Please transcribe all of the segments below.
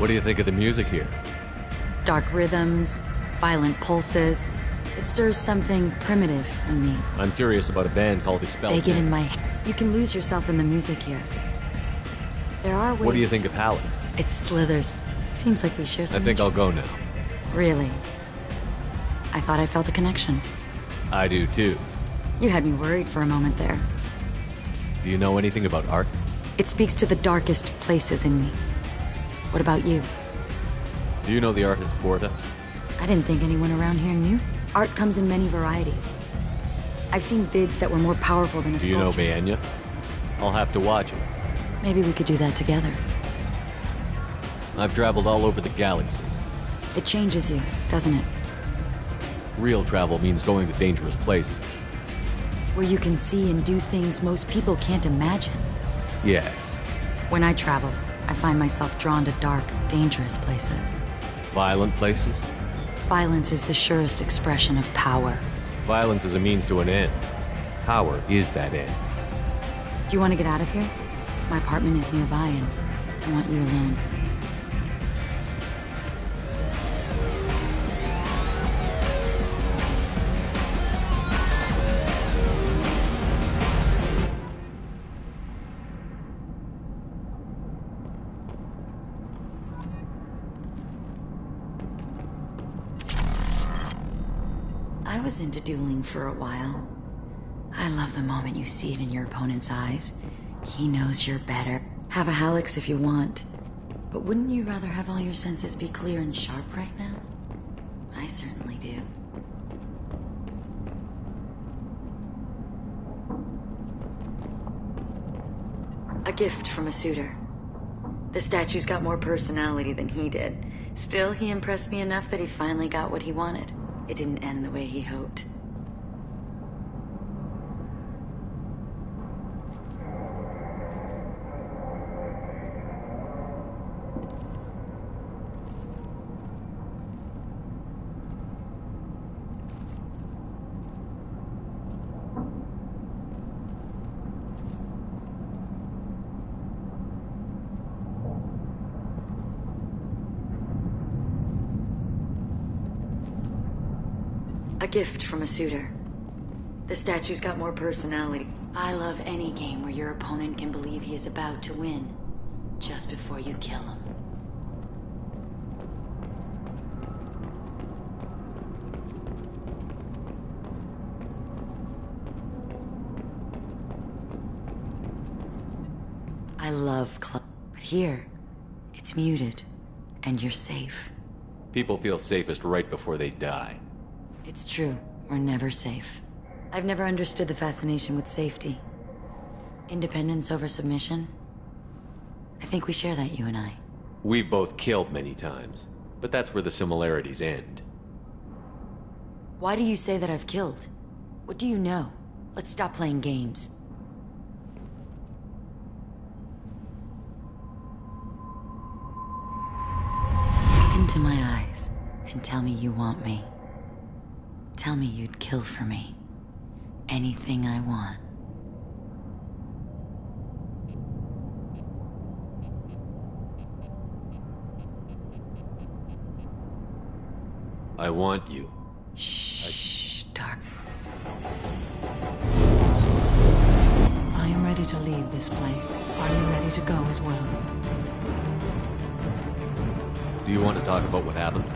What do you think of the music here? Dark rhythms, violent pulses. It stirs something primitive in me. I'm curious about a band called Expelled. They get in my head. You can lose yourself in the music here. There are ways. What do you think of Hallex? It slithers. Seems like we share I something. think I'll go now. Really? I thought I felt a connection. I do too. You had me worried for a moment there. Do you know anything about art? It speaks to the darkest places in me. What about you? Do you know the artist Porta? I didn't think anyone around here knew. Art comes in many varieties. I've seen vids that were more powerful than a Do you know sculpture's. Baenya? I'll have to watch it. Maybe we could do that together. I've traveled all over the galaxy. It changes you, doesn't it? Real travel means going to dangerous places. Where you can see and do things most people can't imagine. Yes. When I travel, I find myself drawn to dark, dangerous places. Violent places? Violence is the surest expression of power. Violence is a means to an end. Power is that end. Do you want to get out of here? My apartment is nearby and I want you alone. I was into dueling for a while. I love the moment you see it in your opponent's eyes. He knows you're better. Have a Hallex if you want. But wouldn't you rather have all your senses be clear and sharp right now? I certainly do. A gift from a suitor. The statue's got more personality than he did. Still, he impressed me enough that he finally got what he wanted. It didn't end the way he hoped. A gift from a suitor. The statue's got more personality. I love any game where your opponent can believe he is about to win, just before you kill him. I love club, but here, it's muted, and you're safe. People feel safest right before they die. It's true. We're never safe. I've never understood the fascination with safety. Independence over submission. I think we share that, you and I. We've both killed many times, but that's where the similarities end. Why do you say that I've killed? What do you know? Let's stop playing games. Look into my eyes and tell me you want me. Tell me you'd kill for me. Anything I want. I want you. Shh, Dark. I am ready to leave this place. Are you ready to go as well? Do you want to talk about what happened?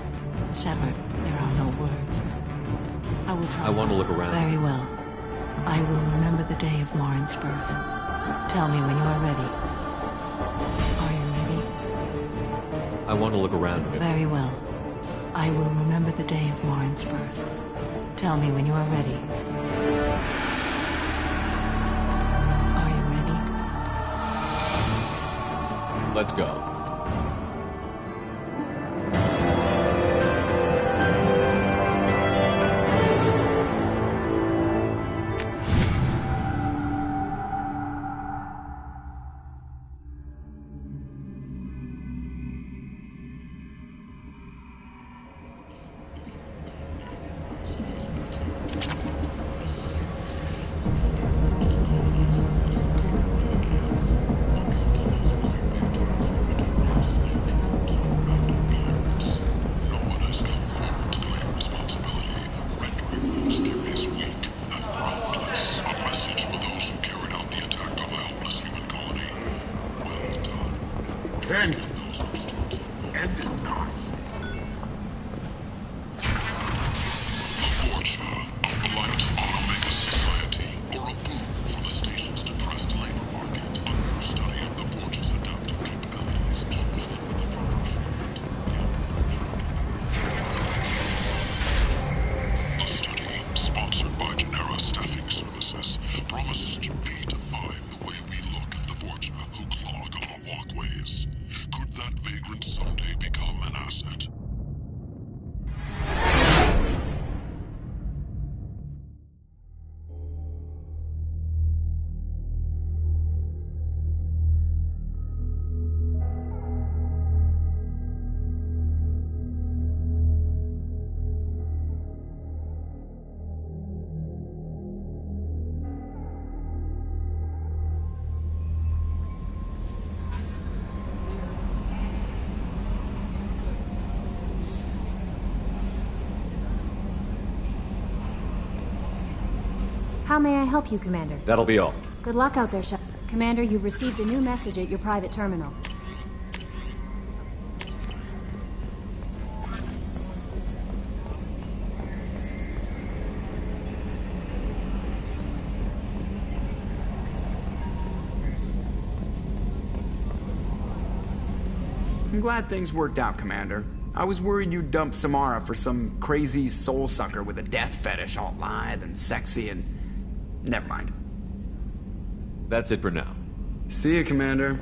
Shepard, there are no words. I will try. I want to look around. Very well. I will remember the day of Morin's birth. Tell me when you are ready. Are you ready? I want to look around a bit. Very well. I will remember the day of Morin's birth. Tell me when you are ready. Are you ready? Let's go. Repent! End it not. Fortuna, a blight on Omega society, or a boon for the station's depressed labor market. A new study of the Forge's adaptive capabilities. The study, sponsored by Genera Staffing Services, promises to redefine the way we look at the Fortuna who clog our walkways. Could that vagrant someday become an asset? How may I help you, Commander? That'll be all. Good luck out there, Commander, you've received a new message at your private terminal. I'm glad things worked out, Commander. I was worried you'd dump Samara for some crazy soul sucker with a death fetish all lithe and sexy and... Never mind. That's it for now. See you, Commander.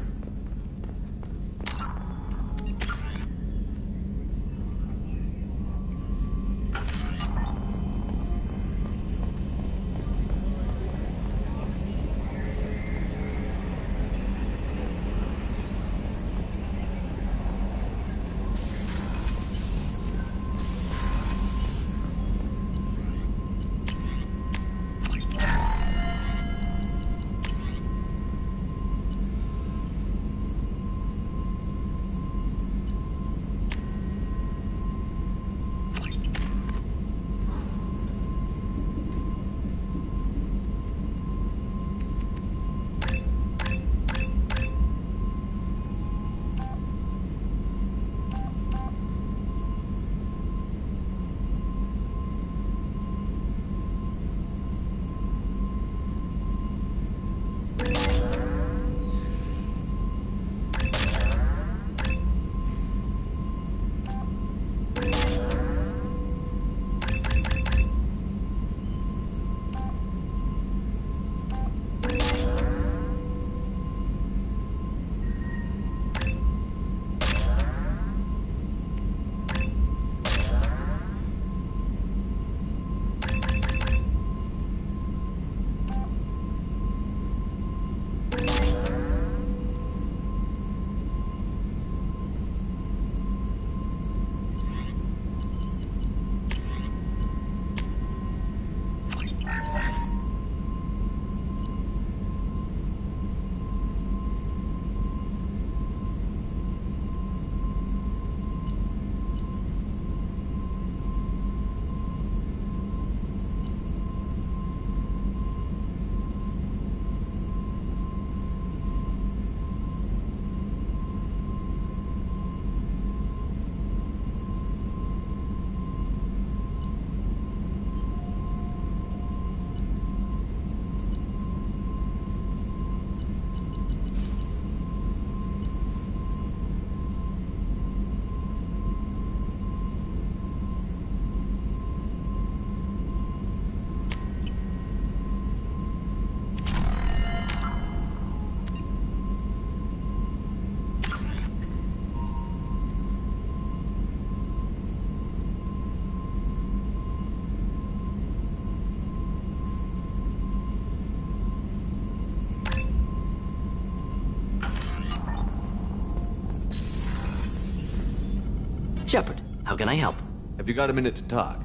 Shepard, how can I help? Have you got a minute to talk?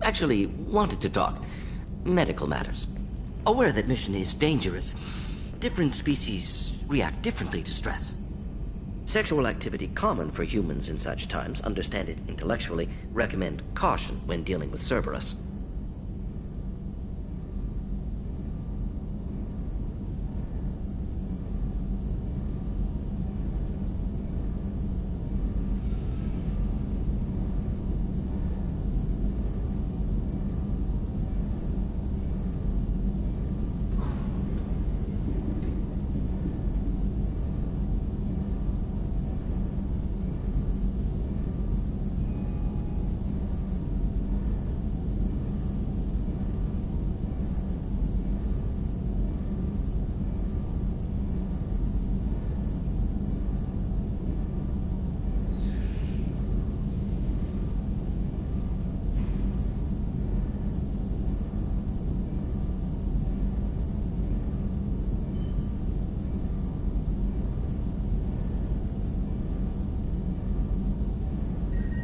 Actually, wanted to talk. Medical matters. Aware that mission is dangerous. Different species react differently to stress. Sexual activity common for humans in such times, understand it intellectually, recommend caution when dealing with Cerberus.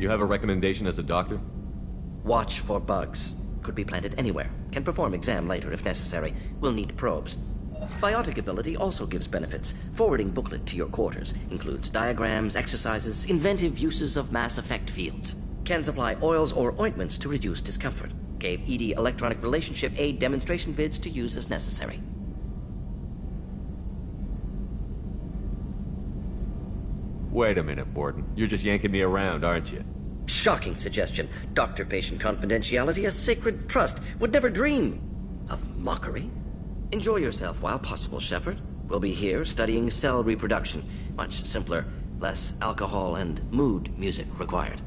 You have a recommendation as a doctor? Watch for bugs. Could be planted anywhere. Can perform exam later if necessary. Will need probes. Biotic ability also gives benefits. Forwarding booklet to your quarters. Includes diagrams, exercises, inventive uses of mass effect fields. Can supply oils or ointments to reduce discomfort. Gave ED electronic relationship aid demonstration vids to use as necessary. Wait a minute, Borden. You're just yanking me around, aren't you? Shocking suggestion. Doctor-patient confidentiality, a sacred trust. Would never dream of mockery. Enjoy yourself while possible, Shepard. We'll be here studying cell reproduction. Much simpler, less alcohol and mood music required.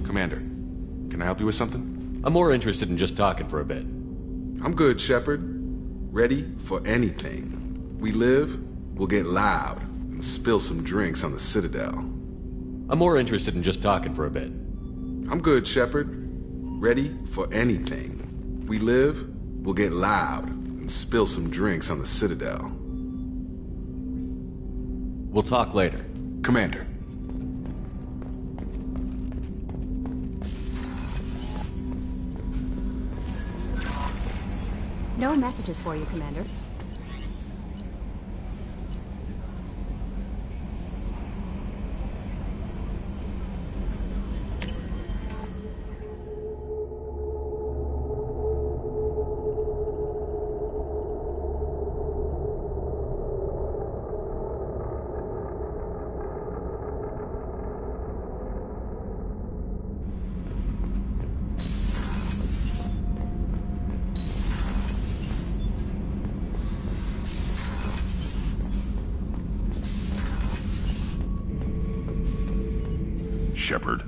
Commander, can I help you with something? I'm more interested in just talking for a bit. I'm good, Shepard. Ready for anything. We live, we'll get loud, and spill some drinks on the Citadel. I'm more interested in just talking for a bit. I'm good, Shepard. Ready for anything. We live, we'll get loud, and spill some drinks on the Citadel. We'll talk later. Commander. No messages for you, Commander. Shepard.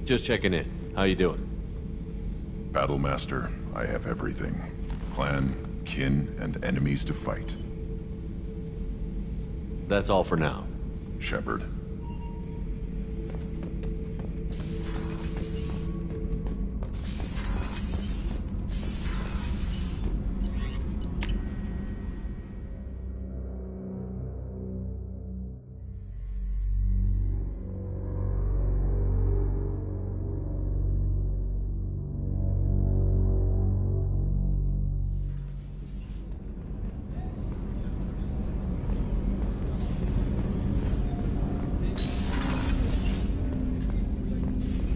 Just checking in. How you doing? Battlemaster, I have everything. Clan, kin, and enemies to fight. That's all for now. Shepard.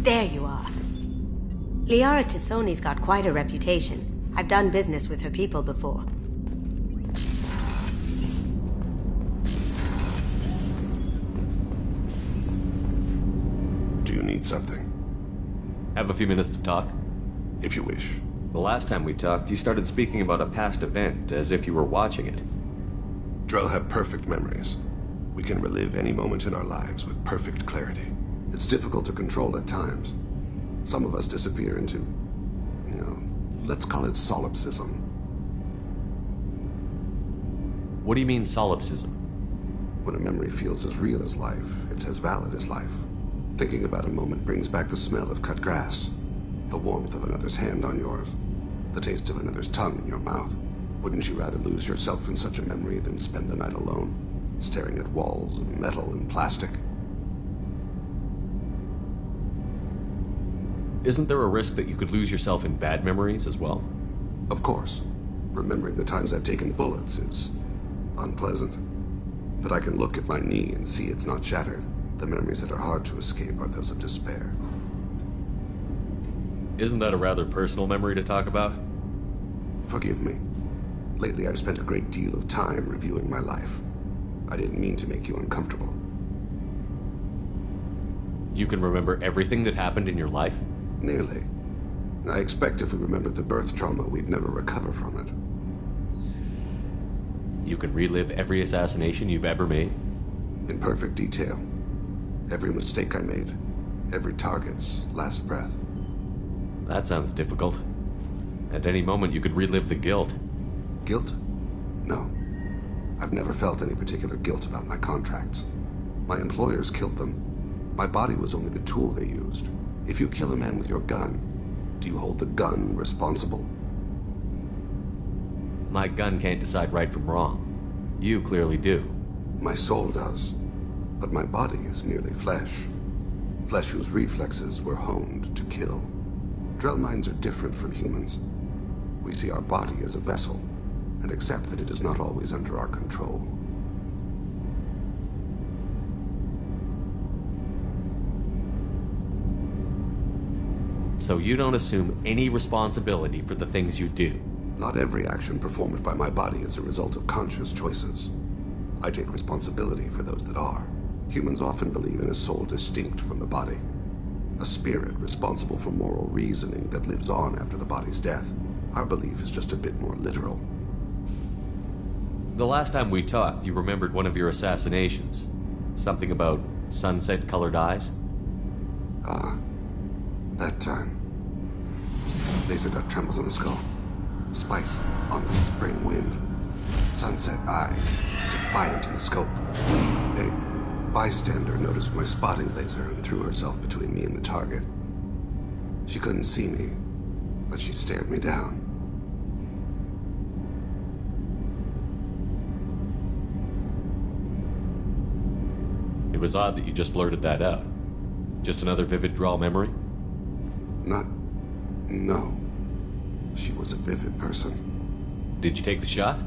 There you are. Liara T'Soni's got quite a reputation. I've done business with her people before. Do you need something? Have a few minutes to talk? If you wish. The last time we talked, you started speaking about a past event, as if you were watching it. Drell have perfect memories. We can relive any moment in our lives with perfect clarity. It's difficult to control at times. Some of us disappear into, let's call it solipsism. What do you mean, solipsism? When a memory feels as real as life, it's as valid as life. Thinking about a moment brings back the smell of cut grass, the warmth of another's hand on yours, the taste of another's tongue in your mouth. Wouldn't you rather lose yourself in such a memory than spend the night alone, staring at walls of metal and plastic? Isn't there a risk that you could lose yourself in bad memories as well? Of course. Remembering the times I've taken bullets is unpleasant. But I can look at my knee and see it's not shattered. The memories that are hard to escape are those of despair. Isn't that a rather personal memory to talk about? Forgive me. Lately I've spent a great deal of time reviewing my life. I didn't mean to make you uncomfortable. You can remember everything that happened in your life? Nearly. I expect if we remembered the birth trauma, we'd never recover from it. You can relive every assassination you've ever made? In perfect detail. Every mistake I made. Every target's last breath. That sounds difficult. At any moment, you could relive the guilt. Guilt? No. I've never felt any particular guilt about my contracts. My employers killed them. My body was only the tool they used. If you kill a man with your gun, do you hold the gun responsible? My gun can't decide right from wrong. You clearly do. My soul does. But my body is merely flesh. Flesh whose reflexes were honed to kill. Drell minds are different from humans. We see our body as a vessel, and accept that it is not always under our control. So you don't assume any responsibility for the things you do? Not every action performed by my body is a result of conscious choices. I take responsibility for those that are. Humans often believe in a soul distinct from the body. A spirit responsible for moral reasoning that lives on after the body's death. Our belief is just a bit more literal. The last time we talked, you remembered one of your assassinations. Something about sunset-colored eyes? Ah, that time. Laser dot trembles on the skull. Spice on the spring wind. Sunset eyes, defiant in the scope. A bystander noticed my spotting laser and threw herself between me and the target. She couldn't see me, but she stared me down. It was odd that you just blurted that out. Just another vivid Drell memory? No. She was a vivid person. Did you take the shot?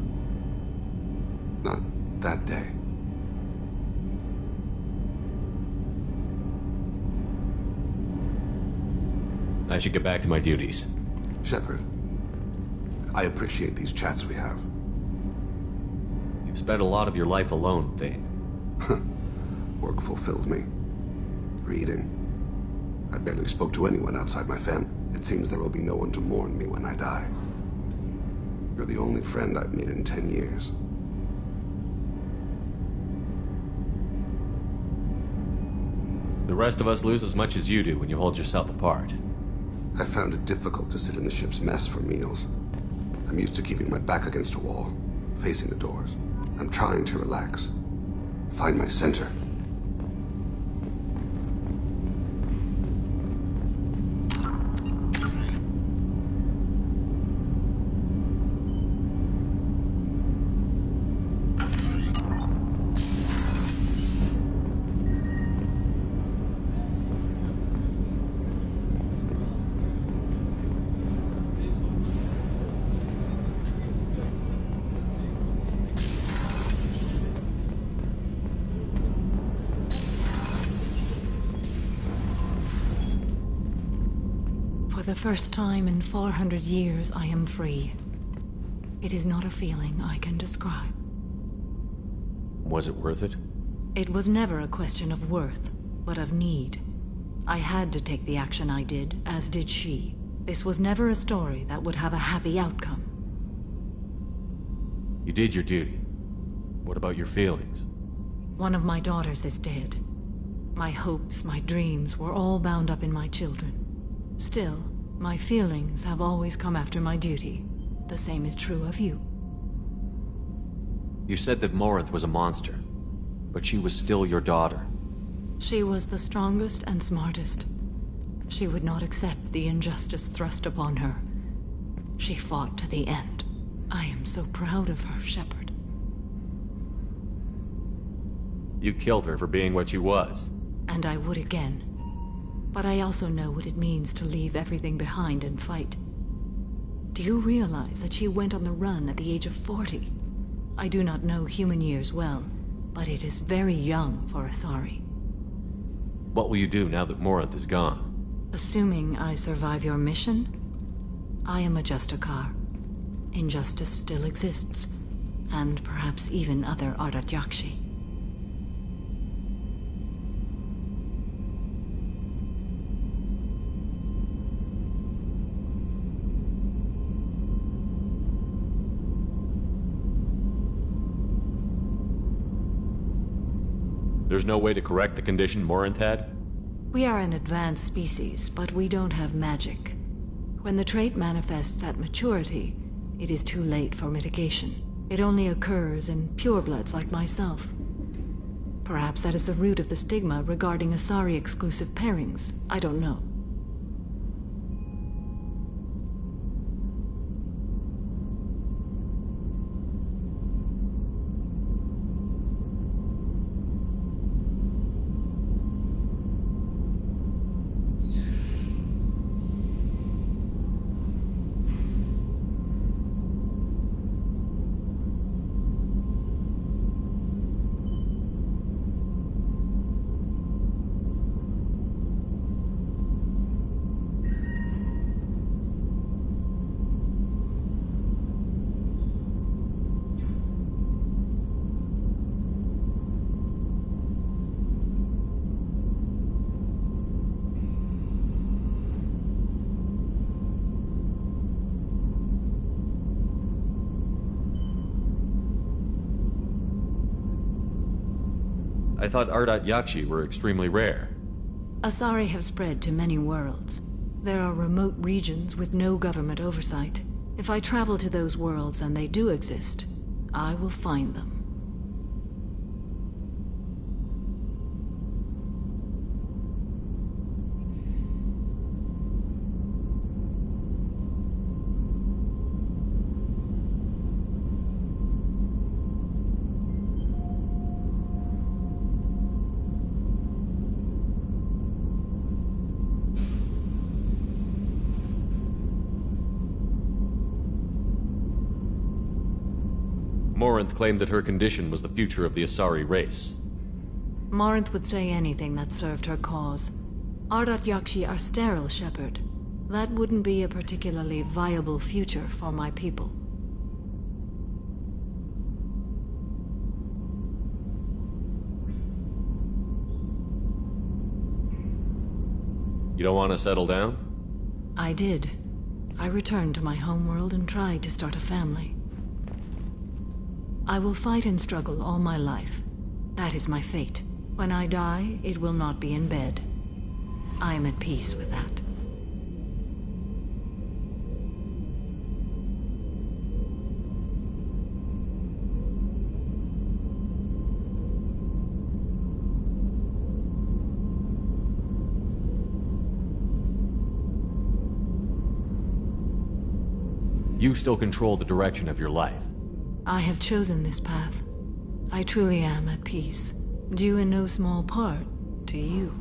Not that day. I should get back to my duties. Shepard, I appreciate these chats we have. You've spent a lot of your life alone, Thane. Work fulfilled me. Reading. I barely spoke to anyone outside my family. It seems there will be no one to mourn me when I die. You're the only friend I've made in 10 years. The rest of us lose as much as you do when you hold yourself apart. I found it difficult to sit in the ship's mess for meals. I'm used to keeping my back against a wall, facing the doors. I'm trying to relax. Find my center. For the first time in 400 years, I am free. It is not a feeling I can describe. Was it worth it? It was never a question of worth, but of need. I had to take the action I did, as did she. This was never a story that would have a happy outcome. You did your duty. What about your feelings? One of my daughters is dead. My hopes, my dreams were all bound up in my children. Still, my feelings have always come after my duty. The same is true of you. You said that Morinth was a monster, but she was still your daughter. She was the strongest and smartest. She would not accept the injustice thrust upon her. She fought to the end. I am so proud of her, Shepard. You killed her for being what she was. And I would again. But I also know what it means to leave everything behind and fight. Do you realize that she went on the run at the age of 40? I do not know human years well, but it is very young for Asari. What will you do now that Morinth is gone? Assuming I survive your mission, I am a Justicar. Injustice still exists, and perhaps even other Ardat Yakshi. There's no way to correct the condition Morinth had? We are an advanced species, but we don't have magic. When the trait manifests at maturity, it is too late for mitigation. It only occurs in purebloods like myself. Perhaps that is the root of the stigma regarding Asari-exclusive pairings. I don't know. I thought Ardat Yakshi were extremely rare. Asari have spread to many worlds. There are remote regions with no government oversight. If I travel to those worlds and they do exist, I will find them. Morinth claimed that her condition was the future of the Asari race. Morinth would say anything that served her cause. Ardat Yakshi are sterile, Shepard. That wouldn't be a particularly viable future for my people. You don't want to settle down? I did. I returned to my homeworld and tried to start a family. I will fight and struggle all my life. That is my fate. When I die, it will not be in bed. I am at peace with that. You still control the direction of your life. I have chosen this path. I truly am at peace, due in no small part to you.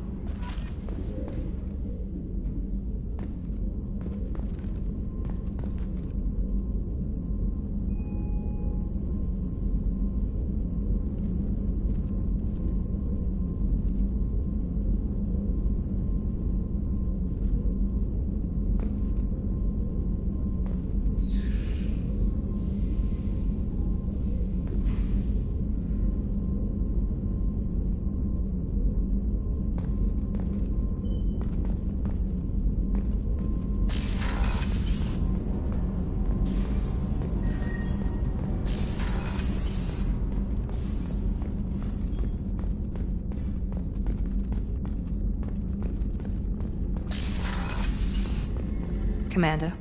Commander,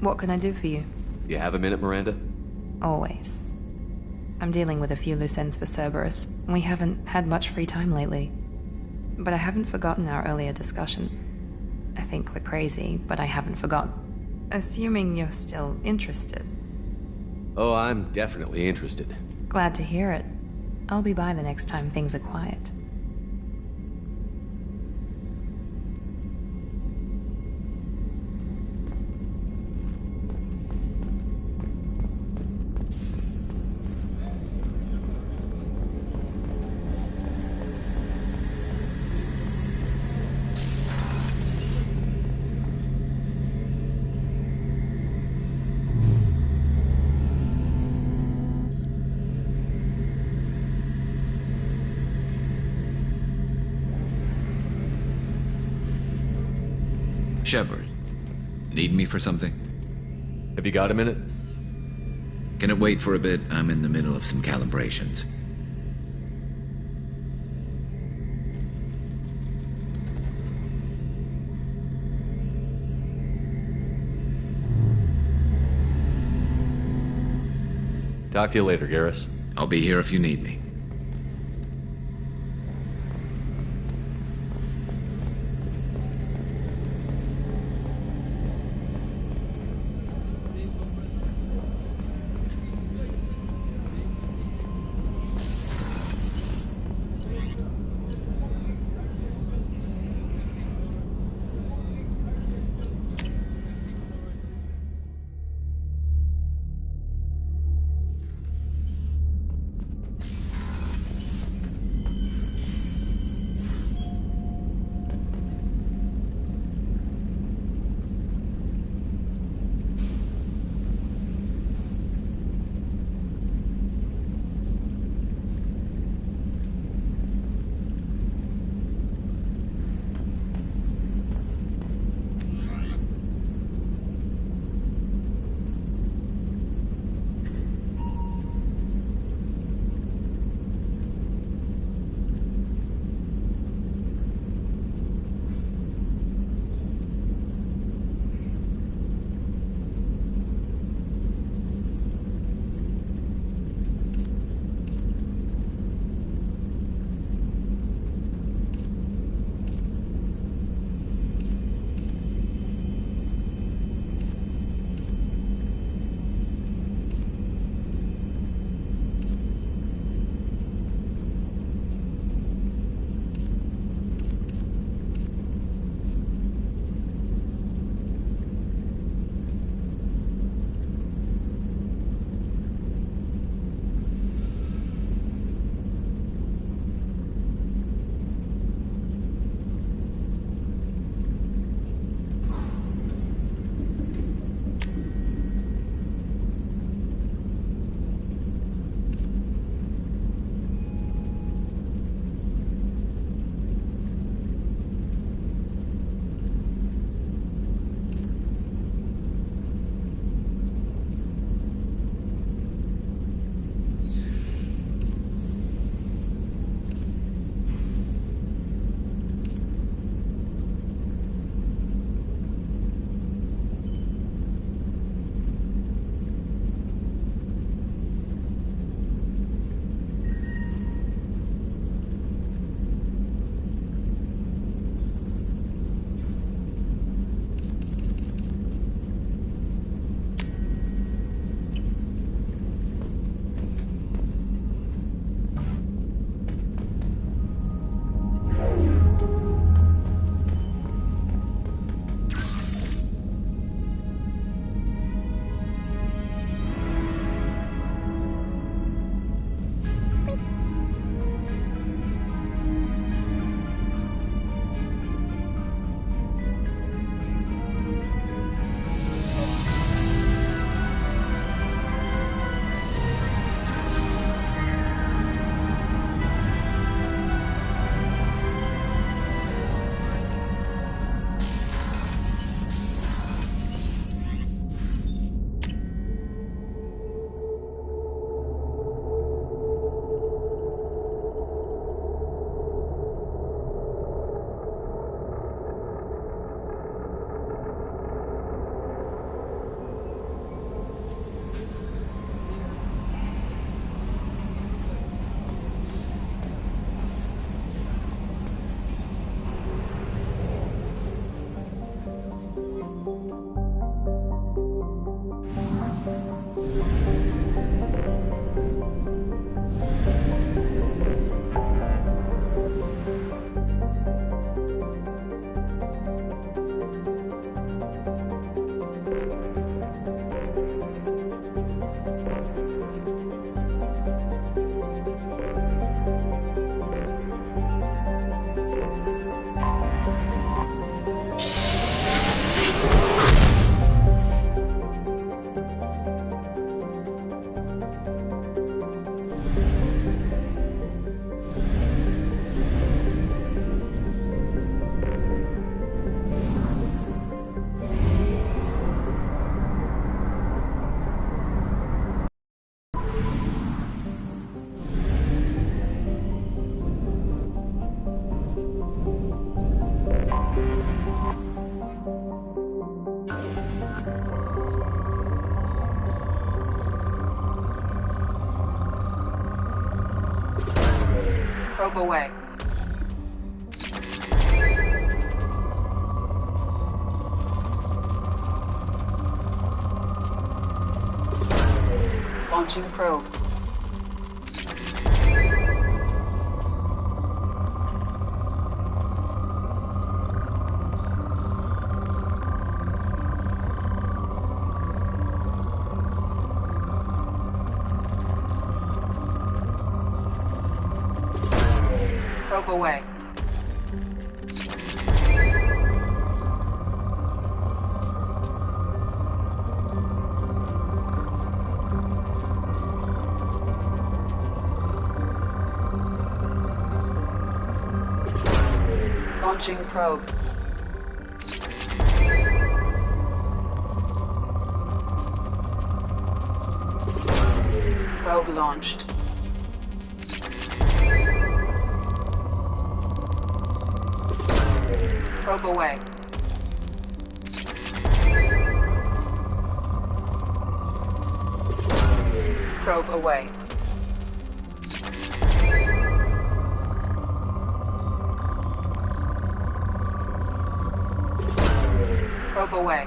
what can I do for you? You have a minute, Miranda? Always. I'm dealing with a few loose ends for Cerberus. We haven't had much free time lately. But I haven't forgotten our earlier discussion. I think we're crazy, but I haven't forgotten. Assuming you're still interested. Oh, I'm definitely interested. Glad to hear it. I'll be by the next time things are quiet. Shepard, need me for something? Have you got a minute? Can it wait for a bit? I'm in the middle of some calibrations. Talk to you later, Garrus. I'll be here if you need me. Probe away. Launching probe. Probe away. Launching probe. Probe launched. Probe away. Probe away. Probe away.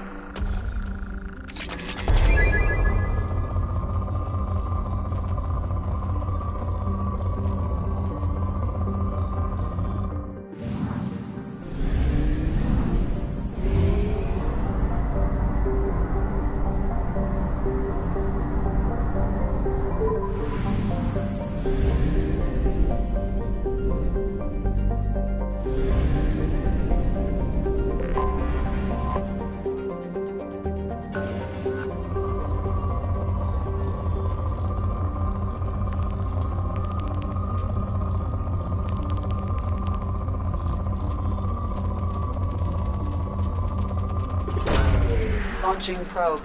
Launching probe.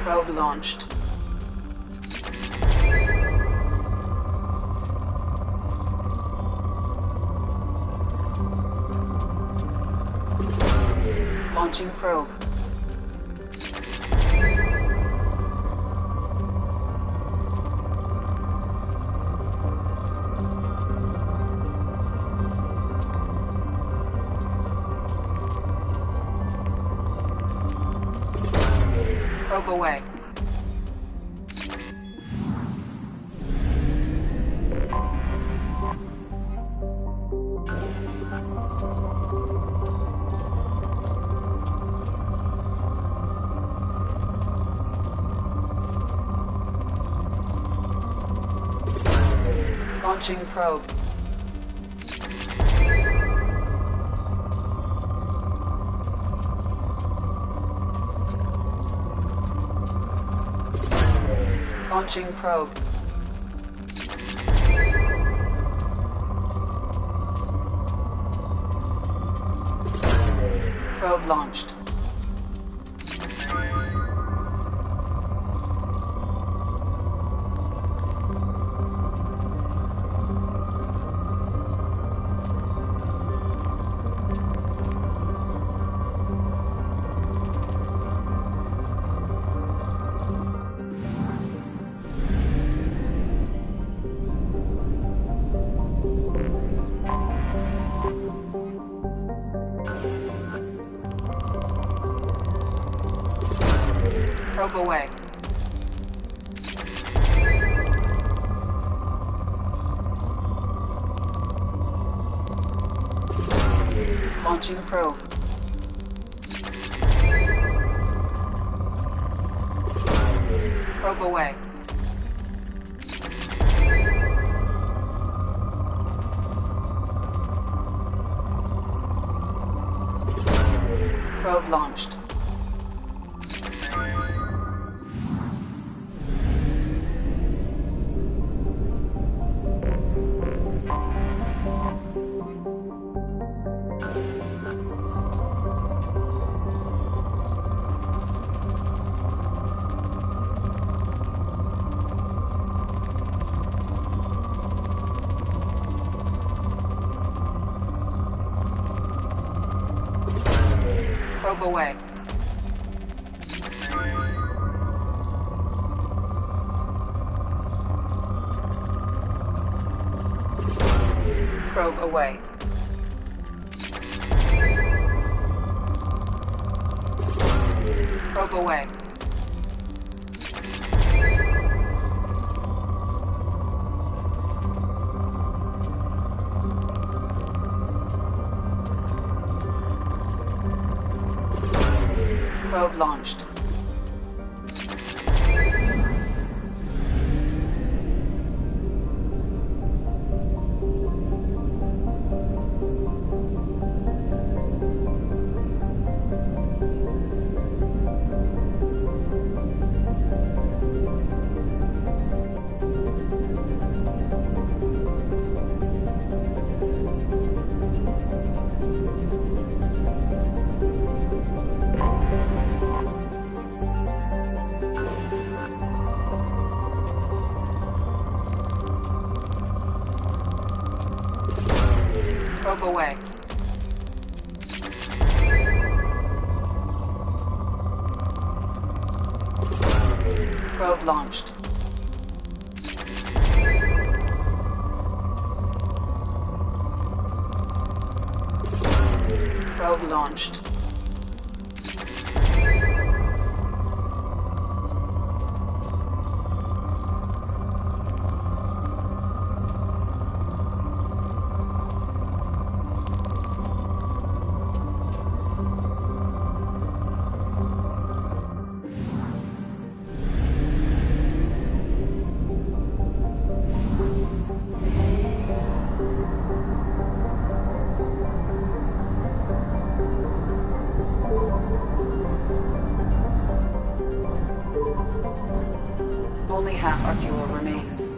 Probe launched. Launching probe. Probe away. Launching probe. Launching probe. Probe launched. Probe away. Launching probe. Probe away. Probe launched. Probe away. Probe away. Probe away. Probe launched. Probe away. Probe launched. Probe launched. Only half our fuel remains.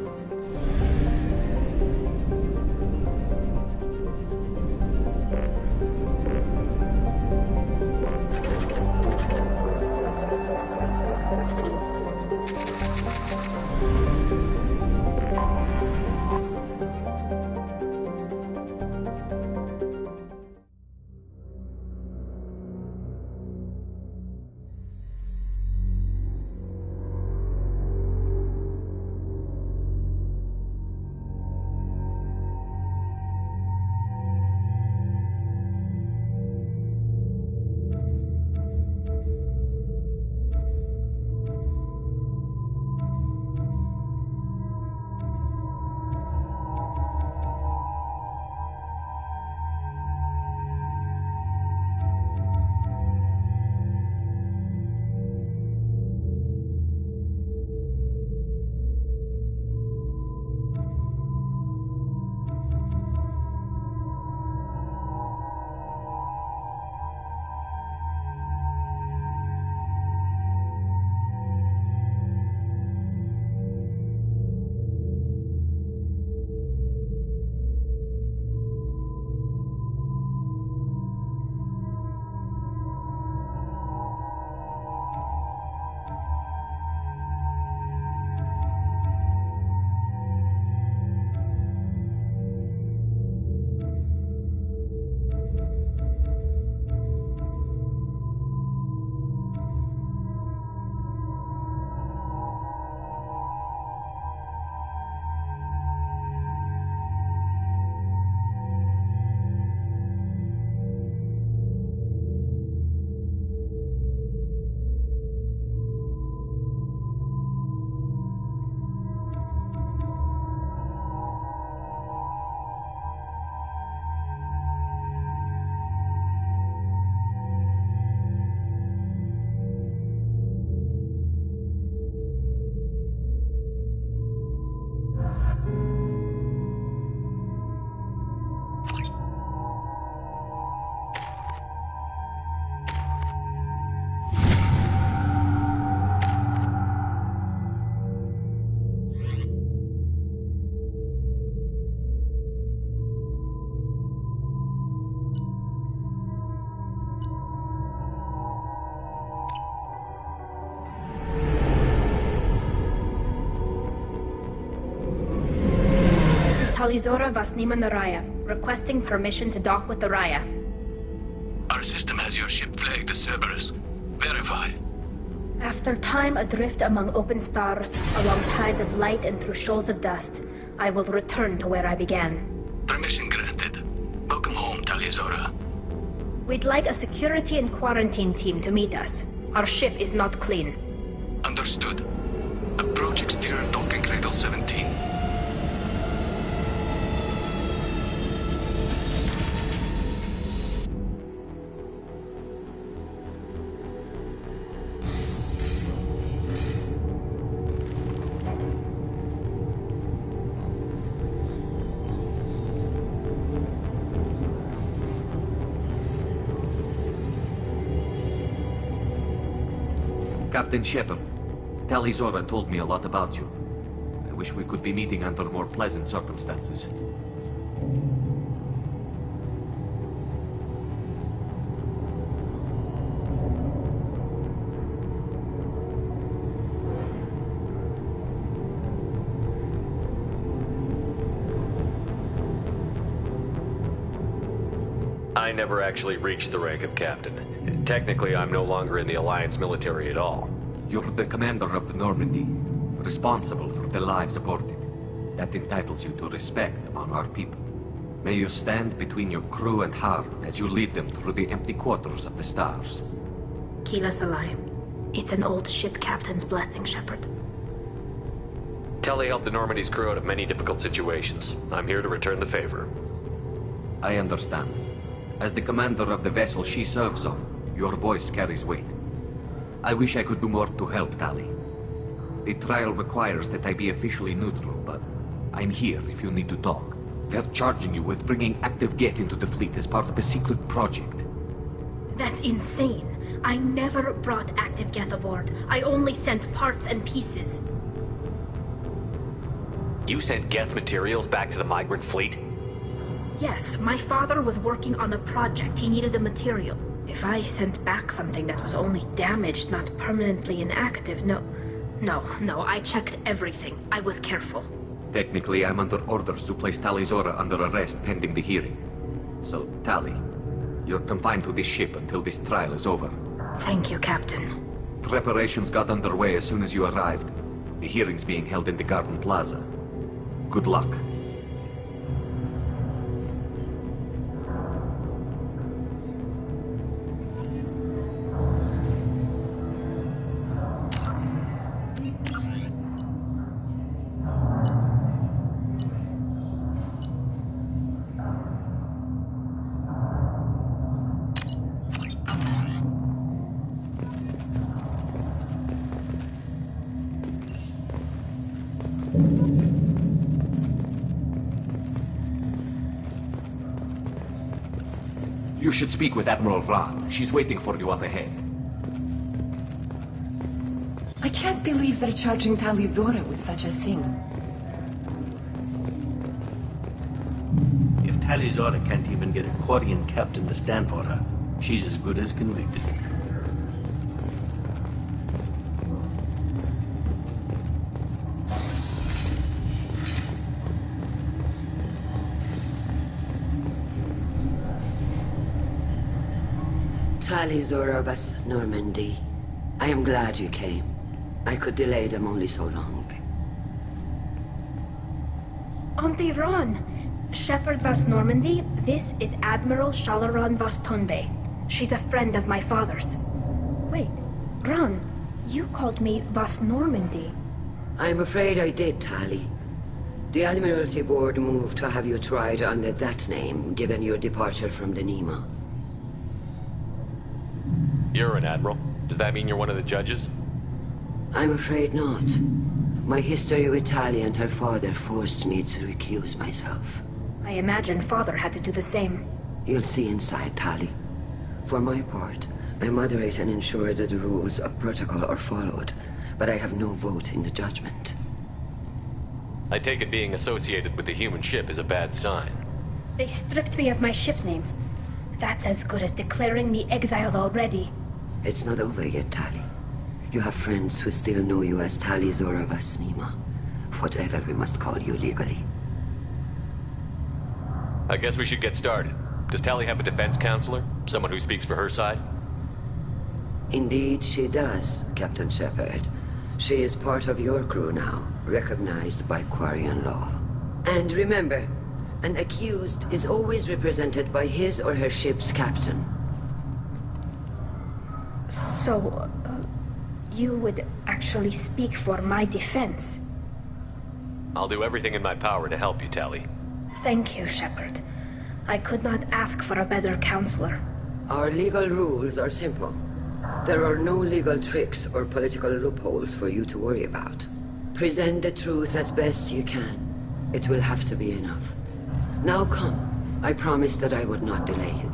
Talizora Vasnima Naraya, requesting permission to dock with the Raya. Our system has your ship flagged as Cerberus. Verify. After time adrift among open stars, along tides of light and through shoals of dust, I will return to where I began. Permission granted. Welcome home, Tali'Zorah. We'd like a security and quarantine team to meet us. Our ship is not clean. Understood. Approach exterior docking cradle 17. Captain Shepard, Tali'Zorah told me a lot about you. I wish we could be meeting under more pleasant circumstances. I never actually reached the rank of captain. Technically, I'm no longer in the Alliance military at all. You're the commander of the Normandy, responsible for the lives aborted. That entitles you to respect among our people. May you stand between your crew and harm as you lead them through the empty quarters of the stars. Keela Salai. It's an old ship captain's blessing, Shepard. Tali helped the Normandy's crew out of many difficult situations. I'm here to return the favor. I understand. As the commander of the vessel she serves on, your voice carries weight. I wish I could do more to help Tali. The trial requires that I be officially neutral, but I'm here if you need to talk. They're charging you with bringing active Geth into the fleet as part of a secret project. That's insane. I never brought active Geth aboard. I only sent parts and pieces. You sent Geth materials back to the migrant fleet? Yes, my father was working on a project. He needed the material. If I sent back something that was only damaged, not permanently inactive, no, I checked everything. I was careful. Technically, I'm under orders to place Tali'Zorah under arrest pending the hearing. So, Tali, you're confined to this ship until this trial is over. Thank you, Captain. Preparations got underway as soon as you arrived. The hearing's being held in the Garden Plaza. Good luck. You should speak with Admiral Ran. She's waiting for you up ahead. I can't believe they're charging Tali'Zorah with such a thing. If Tali'Zorah can't even get a Quarian captain to stand for her, she's as good as convicted. Tali'Zorah vas Normandy. I am glad you came. I could delay them only so long. Auntie Ron! Shepard vas Normandy, this is Admiral Shalaran vas Tonbe. She's a friend of my father's. Wait, Ron, you called me vas Normandy. I'm afraid I did, Tali. The Admiralty Board moved to have you tried under that name, given your departure from the Nima. You're an admiral. Does that mean you're one of the judges? I'm afraid not. My history with Tali and her father forced me to recuse myself. I imagine father had to do the same. You'll see inside, Tali. For my part, I moderate and ensure that the rules of protocol are followed, but I have no vote in the judgment. I take it being associated with the human ship is a bad sign. They stripped me of my ship name. That's as good as declaring me exiled already. It's not over yet, Tali. You have friends who still know you as Tali'Zorah vas Nima. Whatever we must call you legally. I guess we should get started. Does Tali have a defense counselor? Someone who speaks for her side? Indeed she does, Captain Shepard. She is part of your crew now, recognized by Quarian law. And remember, an accused is always represented by his or her ship's captain. So, you would actually speak for my defense? I'll do everything in my power to help you, Tali. Thank you, Shepard. I could not ask for a better counselor. Our legal rules are simple. There are no legal tricks or political loopholes for you to worry about. Present the truth as best you can. It will have to be enough. Now come. I promised that I would not delay you.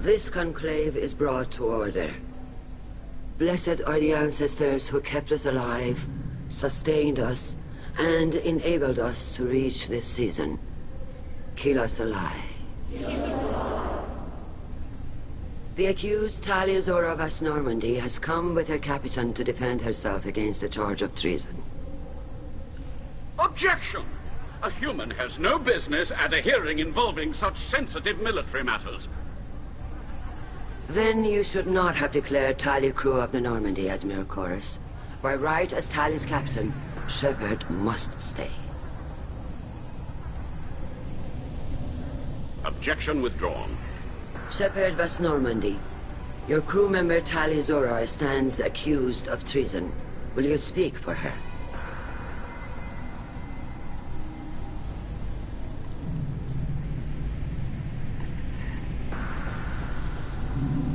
This conclave is brought to order. Blessed are the ancestors who kept us alive, sustained us, and enabled us to reach this season. Keep us alive. The accused Tali Azora Vas Normandy has come with her captain to defend herself against a charge of treason. Objection! A human has no business at a hearing involving such sensitive military matters. Then you should not have declared Tali crew of the Normandy, Admiral Chorus. By right as Tali's captain, Shepard must stay. Objection withdrawn. Shepard Vas Normandy, your crew member Tali Zora stands accused of treason. Will you speak for her?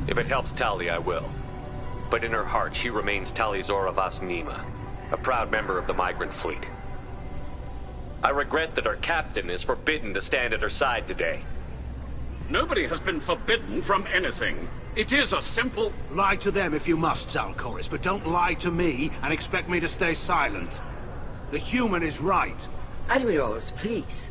If it helps Tali, I will. But in her heart, she remains Tali Zora Vas Nima, a proud member of the migrant fleet. I regret that our captain is forbidden to stand at her side today. Nobody has been forbidden from anything. It is a simple... Lie to them if you must, Zalcoris, but don't lie to me and expect me to stay silent. The human is right. Admirals, please.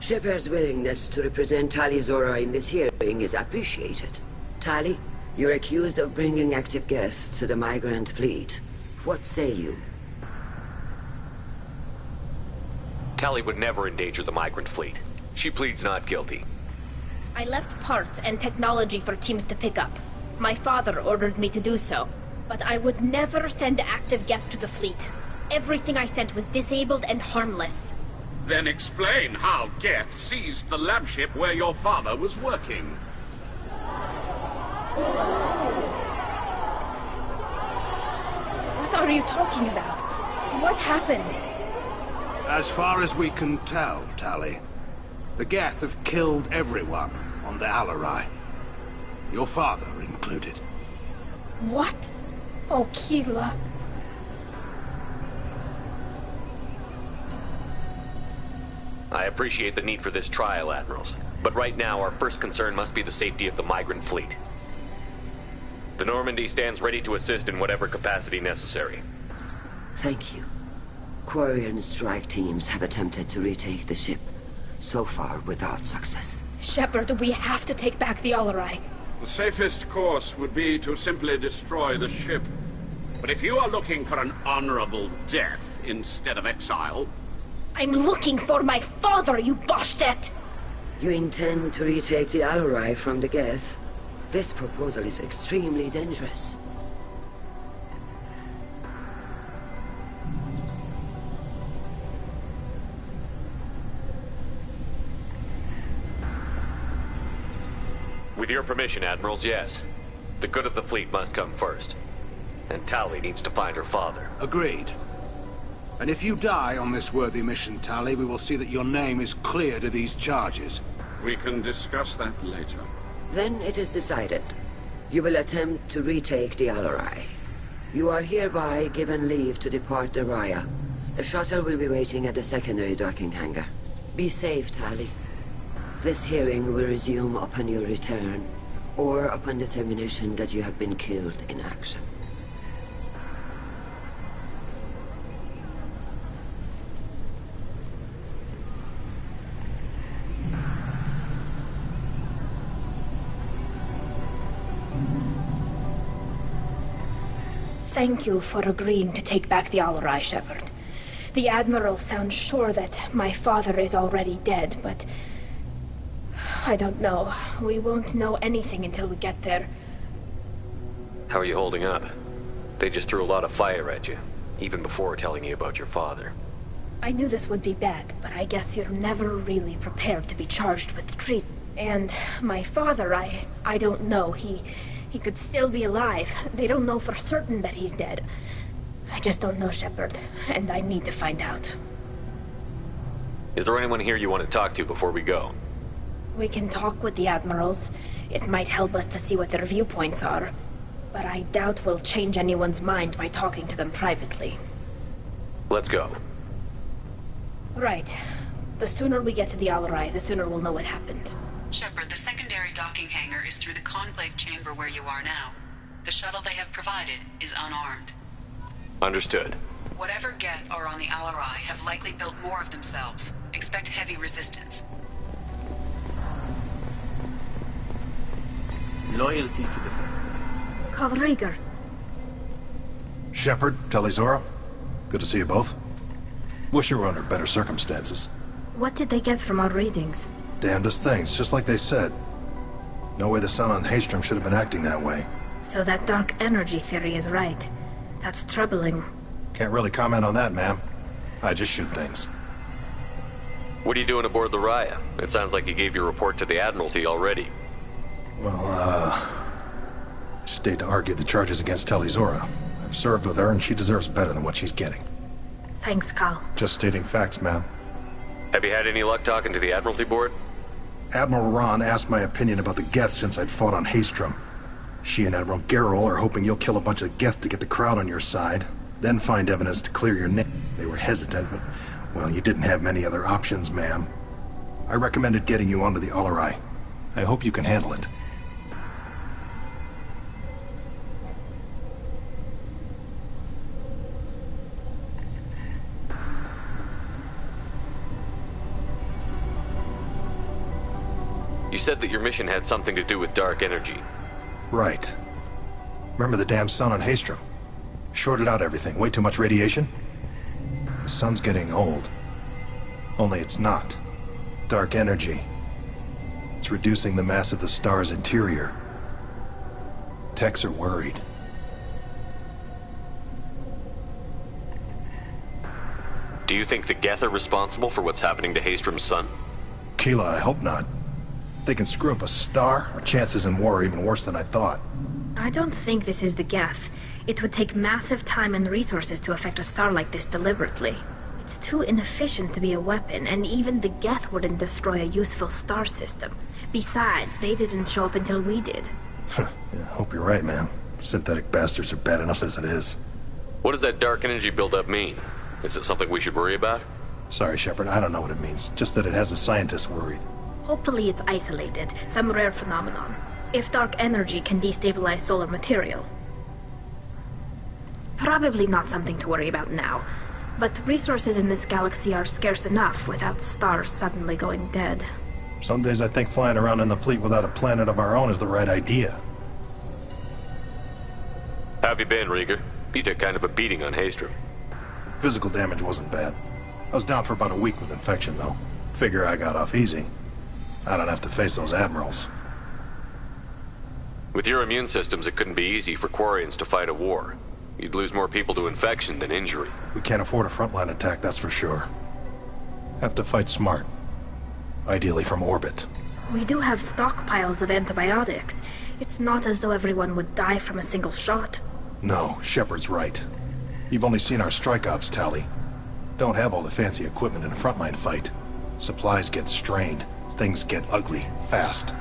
Shepard's willingness to represent Tali Zora in this hearing is appreciated. Tali, you're accused of bringing active guests to the migrant fleet. What say you? Tali would never endanger the migrant fleet. She pleads not guilty. I left parts and technology for teams to pick up. My father ordered me to do so, but I would never send active guests to the fleet. Everything I sent was disabled and harmless. Then explain how Geth seized the lab ship where your father was working. What are you talking about? What happened? As far as we can tell, Tali, the Geth have killed everyone on the Alarai. Your father included. What? Oh, Keela. I appreciate the need for this trial, Admirals. But right now, our first concern must be the safety of the migrant fleet. The Normandy stands ready to assist in whatever capacity necessary. Thank you. Quarian strike teams have attempted to retake the ship, so far without success. Shepard, we have to take back the Alarai. The safest course would be to simply destroy the ship. But if you are looking for an honorable death instead of exile... I'm looking for my father, you Bastet! You intend to retake the Alarai from the Geth? This proposal is extremely dangerous. With your permission, Admirals, yes. The good of the fleet must come first. And Tali needs to find her father. Agreed. And if you die on this worthy mission, Tali, we will see that your name is cleared of these charges. We can discuss that later. Then it is decided. You will attempt to retake the Alarai. You are hereby given leave to depart the Raya. The shuttle will be waiting at the secondary docking hangar. Be safe, Tali. This hearing will resume upon your return, or upon determination that you have been killed in action. Thank you for agreeing to take back the Alarai, Shepard. The Admiral sounds sure that my father is already dead, but... I don't know. We won't know anything until we get there. How are you holding up? They just threw a lot of fire at you, even before telling you about your father. I knew this would be bad, but I guess you're never really prepared to be charged with treason. And my father, I don't know. He could still be alive. They don't know for certain that he's dead. I just don't know, Shepard, and I need to find out. Is there anyone here you want to talk to before we go? We can talk with the Admirals. It might help us to see what their viewpoints are. But I doubt we'll change anyone's mind by talking to them privately. Let's go. Right. The sooner we get to the Alarai, the sooner we'll know what happened. Shepard, the secondary docking hangar is through the Conclave chamber where you are now. The shuttle they have provided is unarmed. Understood. Whatever Geth are on the Alarai have likely built more of themselves. Expect heavy resistance. Loyalty to the... Call Rieger. Shepard, Talizora. Good to see you both. Wish you were under better circumstances. What did they get from our readings? Damnedest things, just like they said. No way the sun on Haestrom should have been acting that way. So that dark energy theory is right. That's troubling. Can't really comment on that, ma'am. I just shoot things. What are you doing aboard the Raya? It sounds like you gave your report to the Admiralty already. Well, I stayed to argue the charges against Talizora. I've served with her, and she deserves better than what she's getting. Thanks, Cal. Just stating facts, ma'am. Have you had any luck talking to the Admiralty board? Admiral Ron asked my opinion about the Geth since I'd fought on Haestrom. She and Admiral Gerrel are hoping you'll kill a bunch of Geth to get the crowd on your side, then find evidence to clear your name. They were hesitant, but, well, you didn't have many other options, ma'am. I recommended getting you onto the Alarai. I hope you can handle it. You said that your mission had something to do with dark energy. Right. Remember the damn sun on Haestrom? Shorted out everything. Way too much radiation? The sun's getting old. Only it's not. Dark energy. It's reducing the mass of the star's interior. Techs are worried. Do you think the Geth are responsible for what's happening to Haestrom's sun? Keela, I hope not. If they can screw up a star, our chances in war are even worse than I thought. I don't think this is the Geth. It would take massive time and resources to affect a star like this deliberately. It's too inefficient to be a weapon, and even the Geth wouldn't destroy a useful star system. Besides, they didn't show up until we did. Yeah, hope you're right, man. Synthetic bastards are bad enough as it is. What does that dark energy buildup mean? Is it something we should worry about? Sorry, Shepard, I don't know what it means. Just that it has the scientists worried. Hopefully it's isolated, some rare phenomenon. If dark energy can destabilize solar material. Probably not something to worry about now. But resources in this galaxy are scarce enough without stars suddenly going dead. Some days I think flying around in the fleet without a planet of our own is the right idea. How have you been, Rieger? You took kind of a beating on Haestrom. Physical damage wasn't bad. I was down for about a week with infection, though. Figure I got off easy. I don't have to face those admirals. With your immune systems, it couldn't be easy for Quarians to fight a war. You'd lose more people to infection than injury. We can't afford a frontline attack, that's for sure. Have to fight smart. Ideally from orbit. We do have stockpiles of antibiotics. It's not as though everyone would die from a single shot. No, Shepard's right. You've only seen our strike ops, Tali. Don't have all the fancy equipment in a frontline fight. Supplies get strained. Things get ugly, fast.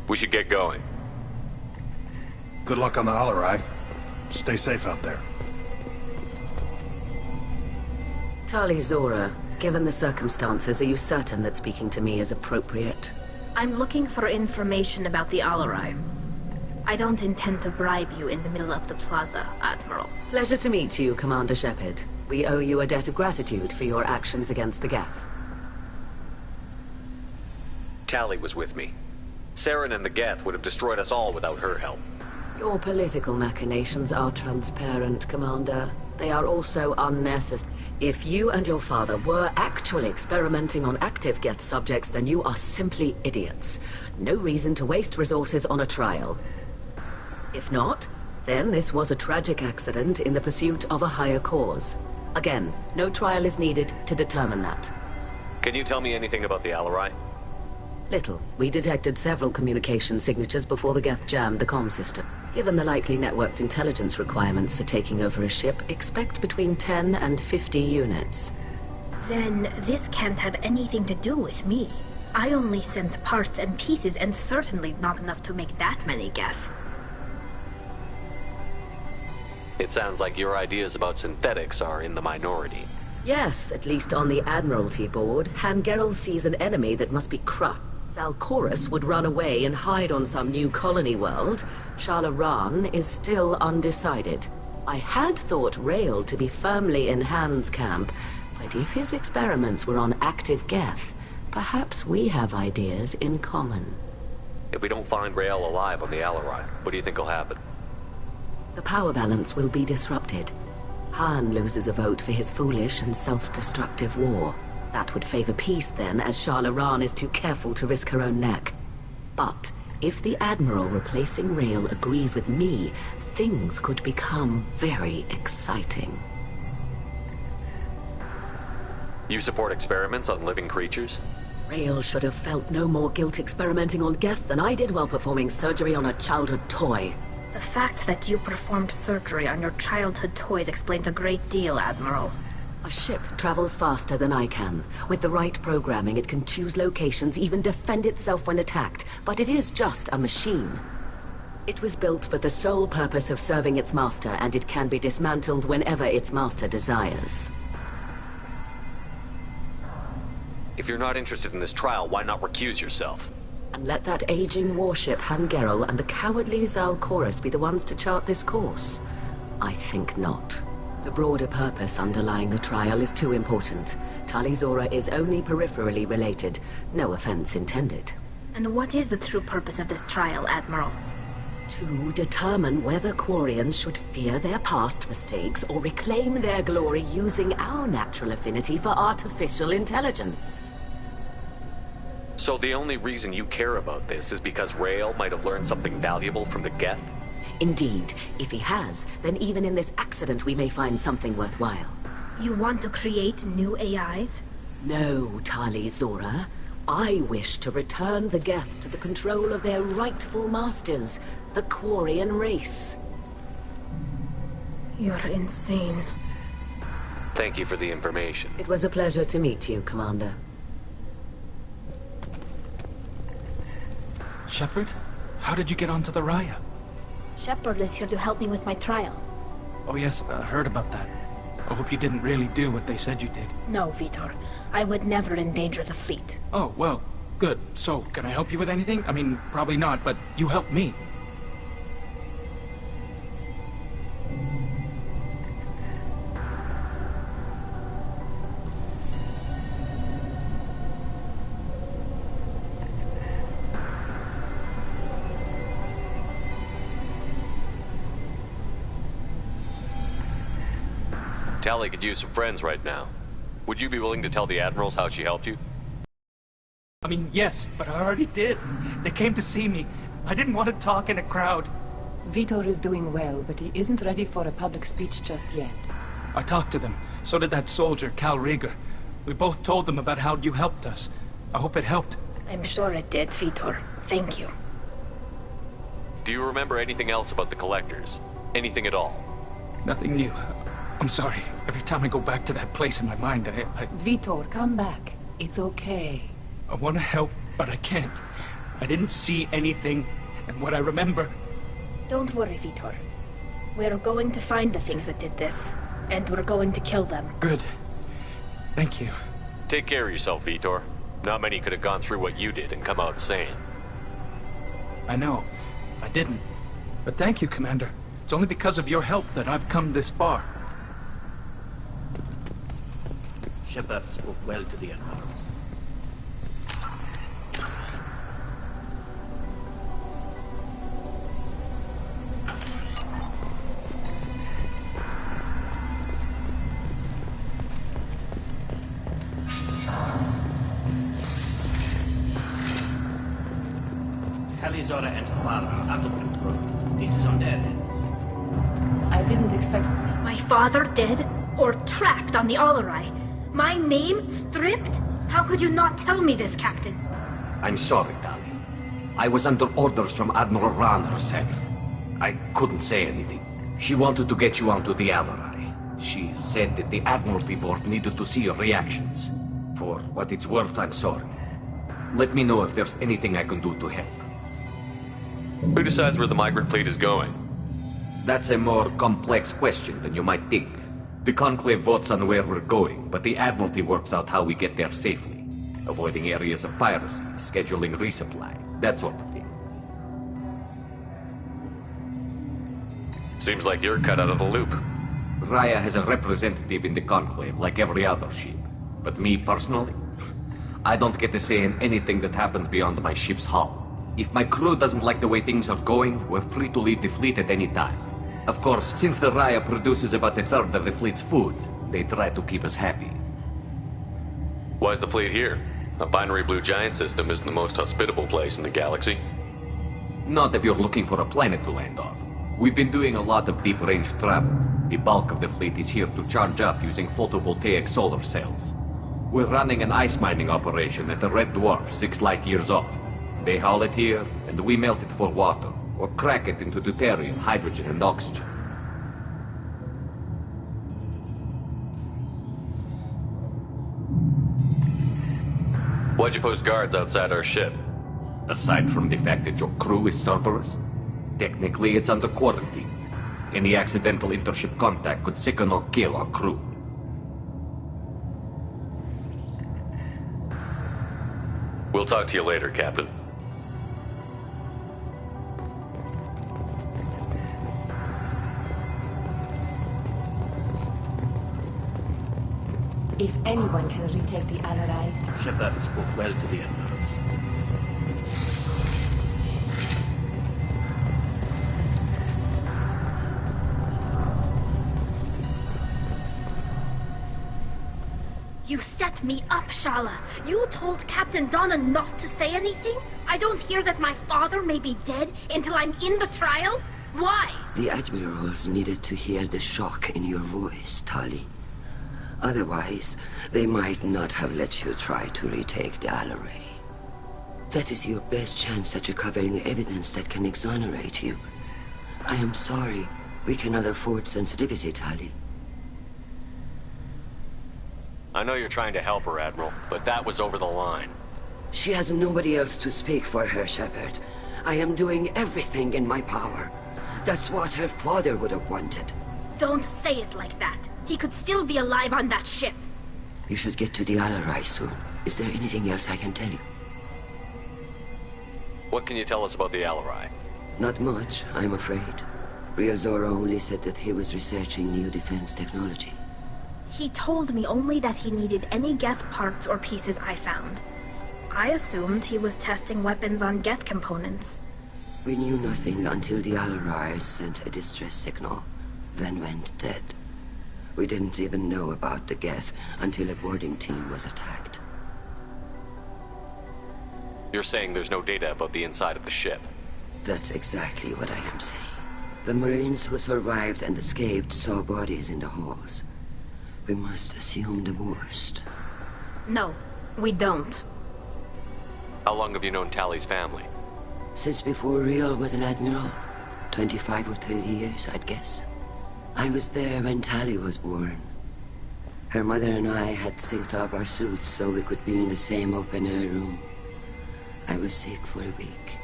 We should get going. Good luck on the Alarai. Stay safe out there. Tali Zora, given the circumstances, are you certain that speaking to me is appropriate? I'm looking for information about the Alarai. I don't intend to bribe you in the middle of the plaza, Admiral. Pleasure to meet you, Commander Shepard. We owe you a debt of gratitude for your actions against the Geth. Tali was with me. Saren and the Geth would have destroyed us all without her help. Your political machinations are transparent, Commander. They are also unnecessary. If you and your father were actually experimenting on active Geth subjects, then you are simply idiots. No reason to waste resources on a trial. If not, then this was a tragic accident in the pursuit of a higher cause. Again, no trial is needed to determine that. Can you tell me anything about the Alarai? Little. We detected several communication signatures before the Geth jammed the comm system. Given the likely networked intelligence requirements for taking over a ship, expect between 10 and 50 units. Then this can't have anything to do with me. I only sent parts and pieces, and certainly not enough to make that many Geth. It sounds like your ideas about synthetics are in the minority. Yes, at least on the Admiralty board, Han Gerrel sees an enemy that must be crushed. Zalcorus would run away and hide on some new colony world. Shala Ran is still undecided. I had thought Rael to be firmly in Han's camp, but if his experiments were on active Geth, perhaps we have ideas in common. If we don't find Rael alive on the Alarai, what do you think will happen? The power balance will be disrupted. Han loses a vote for his foolish and self-destructive war. That would favor peace then, as Shala Ran is too careful to risk her own neck. But if the Admiral replacing Rael agrees with me, things could become very exciting. You support experiments on living creatures? Rael should have felt no more guilt experimenting on Geth than I did while performing surgery on a childhood toy. The fact that you performed surgery on your childhood toys explains a great deal, Admiral. A ship travels faster than I can. With the right programming, it can choose locations, even defend itself when attacked. But it is just a machine. It was built for the sole purpose of serving its master, and it can be dismantled whenever its master desires. If you're not interested in this trial, why not recuse yourself? And let that aging warship Han Gerrel and the cowardly Zalcorus be the ones to chart this course? I think not. The broader purpose underlying the trial is too important. Tali Zora is only peripherally related. No offense intended. And what is the true purpose of this trial, Admiral? To determine whether Quarians should fear their past mistakes or reclaim their glory using our natural affinity for artificial intelligence. So the only reason you care about this is because Rael might have learned something valuable from the Geth? Indeed. If he has, then even in this accident we may find something worthwhile. You want to create new AIs? No, Tali Zora. I wish to return the Geth to the control of their rightful masters, the Quarian race. You're insane. Thank you for the information. It was a pleasure to meet you, Commander. Shepard? How did you get onto the Raya? Shepard is here to help me with my trial. Oh yes, I heard about that. I hope you didn't really do what they said you did. No, Vitor. I would never endanger the fleet. Oh, well, good. So, can I help you with anything? I mean, probably not, but you helped me. Tali could use some friends right now. Would you be willing to tell the Admirals how she helped you? I mean, yes, but I already did. They came to see me. I didn't want to talk in a crowd. Vitor is doing well, but he isn't ready for a public speech just yet. I talked to them. So did that soldier, Cal Rieger. We both told them about how you helped us. I hope it helped. I'm sure it did, Vitor. Thank you. Do you remember anything else about the Collectors? Anything at all? Nothing new. I'm sorry. Every time I go back to that place in my mind, I... Vitor, come back. It's okay. I want to help, but I can't. I didn't see anything, and what I remember... Don't worry, Vitor. We're going to find the things that did this, and we're going to kill them. Good. Thank you. Take care of yourself, Vitor. Not many could have gone through what you did and come out sane. I know. I didn't. But thank you, Commander. It's only because of your help that I've come this far. Shepard spoke well to the Admirals. Talizora and her father are out of control. This is on their heads. I didn't expect... My father dead? Or trapped on the Alarai? My name stripped? How could you not tell me this, Captain? I'm sorry, Tali. I was under orders from Admiral Ran herself. I couldn't say anything. She wanted to get you onto the Alarai. She said that the Admiralty Board needed to see your reactions. For what it's worth, I'm sorry. Let me know if there's anything I can do to help. Who decides where the migrant fleet is going? That's a more complex question than you might think. The Conclave votes on where we're going, but the Admiralty works out how we get there safely. Avoiding areas of piracy, scheduling resupply, that sort of thing. Seems like you're cut out of the loop. Raya has a representative in the Conclave, like every other ship. But me, personally, I don't get to say in anything that happens beyond my ship's hull. If my crew doesn't like the way things are going, we're free to leave the fleet at any time. Of course, since the Raya produces about 1/3 of the fleet's food, they try to keep us happy. Why's the fleet here? A binary blue giant system isn't the most hospitable place in the galaxy. Not if you're looking for a planet to land on. We've been doing a lot of deep-range travel. The bulk of the fleet is here to charge up using photovoltaic solar cells. We're running an ice mining operation at the Red Dwarf 6 light years off. They haul it here, and we melt it for water, or crack it into deuterium, hydrogen, and oxygen. Why'd you post guards outside our ship? Aside from the fact that your crew is Cerberus, technically it's under quarantine. Any accidental intership contact could sicken or kill our crew. We'll talk to you later, Captain. If anyone can retake the Alarai... Shepard spoke well to the Admirals. You set me up, Shala. You told Captain Donna not to say anything? I don't hear that my father may be dead until I'm in the trial? Why? The Admirals needed to hear the shock in your voice, Tali. Otherwise, they might not have let you try to retake the Alarai. That is your best chance at recovering evidence that can exonerate you. I am sorry. We cannot afford sensitivity, Tali. I know you're trying to help her, Admiral, but that was over the line. She has nobody else to speak for her, Shepard. I am doing everything in my power. That's what her father would have wanted. Don't say it like that. He could still be alive on that ship. You should get to the Alarai soon. Is there anything else I can tell you? What can you tell us about the Alarai? Not much, I'm afraid. Real Zora only said that he was researching new defense technology. He told me only that he needed any Geth parts or pieces I found. I assumed he was testing weapons on Geth components. We knew nothing until the Alarai sent a distress signal, then went dead. We didn't even know about the Geth until a boarding team was attacked. You're saying there's no data about the inside of the ship? That's exactly what I am saying. The Marines who survived and escaped saw bodies in the halls. We must assume the worst. No, we don't. How long have you known Tali's family? Since before Real was an admiral. 25 or 30 years, I'd guess. I was there when Tali was born. Her mother and I had synced up our suits so we could be in the same open-air room. I was sick for a week,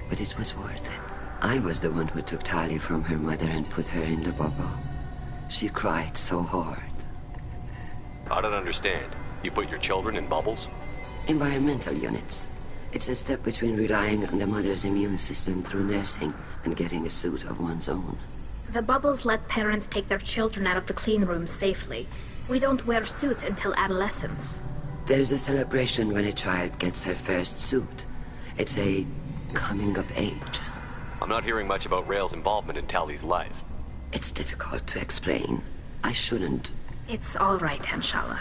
but it was worth it. I was the one who took Tali from her mother and put her in the bubble. She cried so hard. I don't understand. You put your children in bubbles? Environmental units. It's a step between relying on the mother's immune system through nursing and getting a suit of one's own. The bubbles let parents take their children out of the clean rooms safely. We don't wear suits until adolescence. There's a celebration when a child gets her first suit. It's a coming of age. I'm not hearing much about Rael's involvement in Tali's life. It's difficult to explain. I shouldn't. It's all right, Anshala.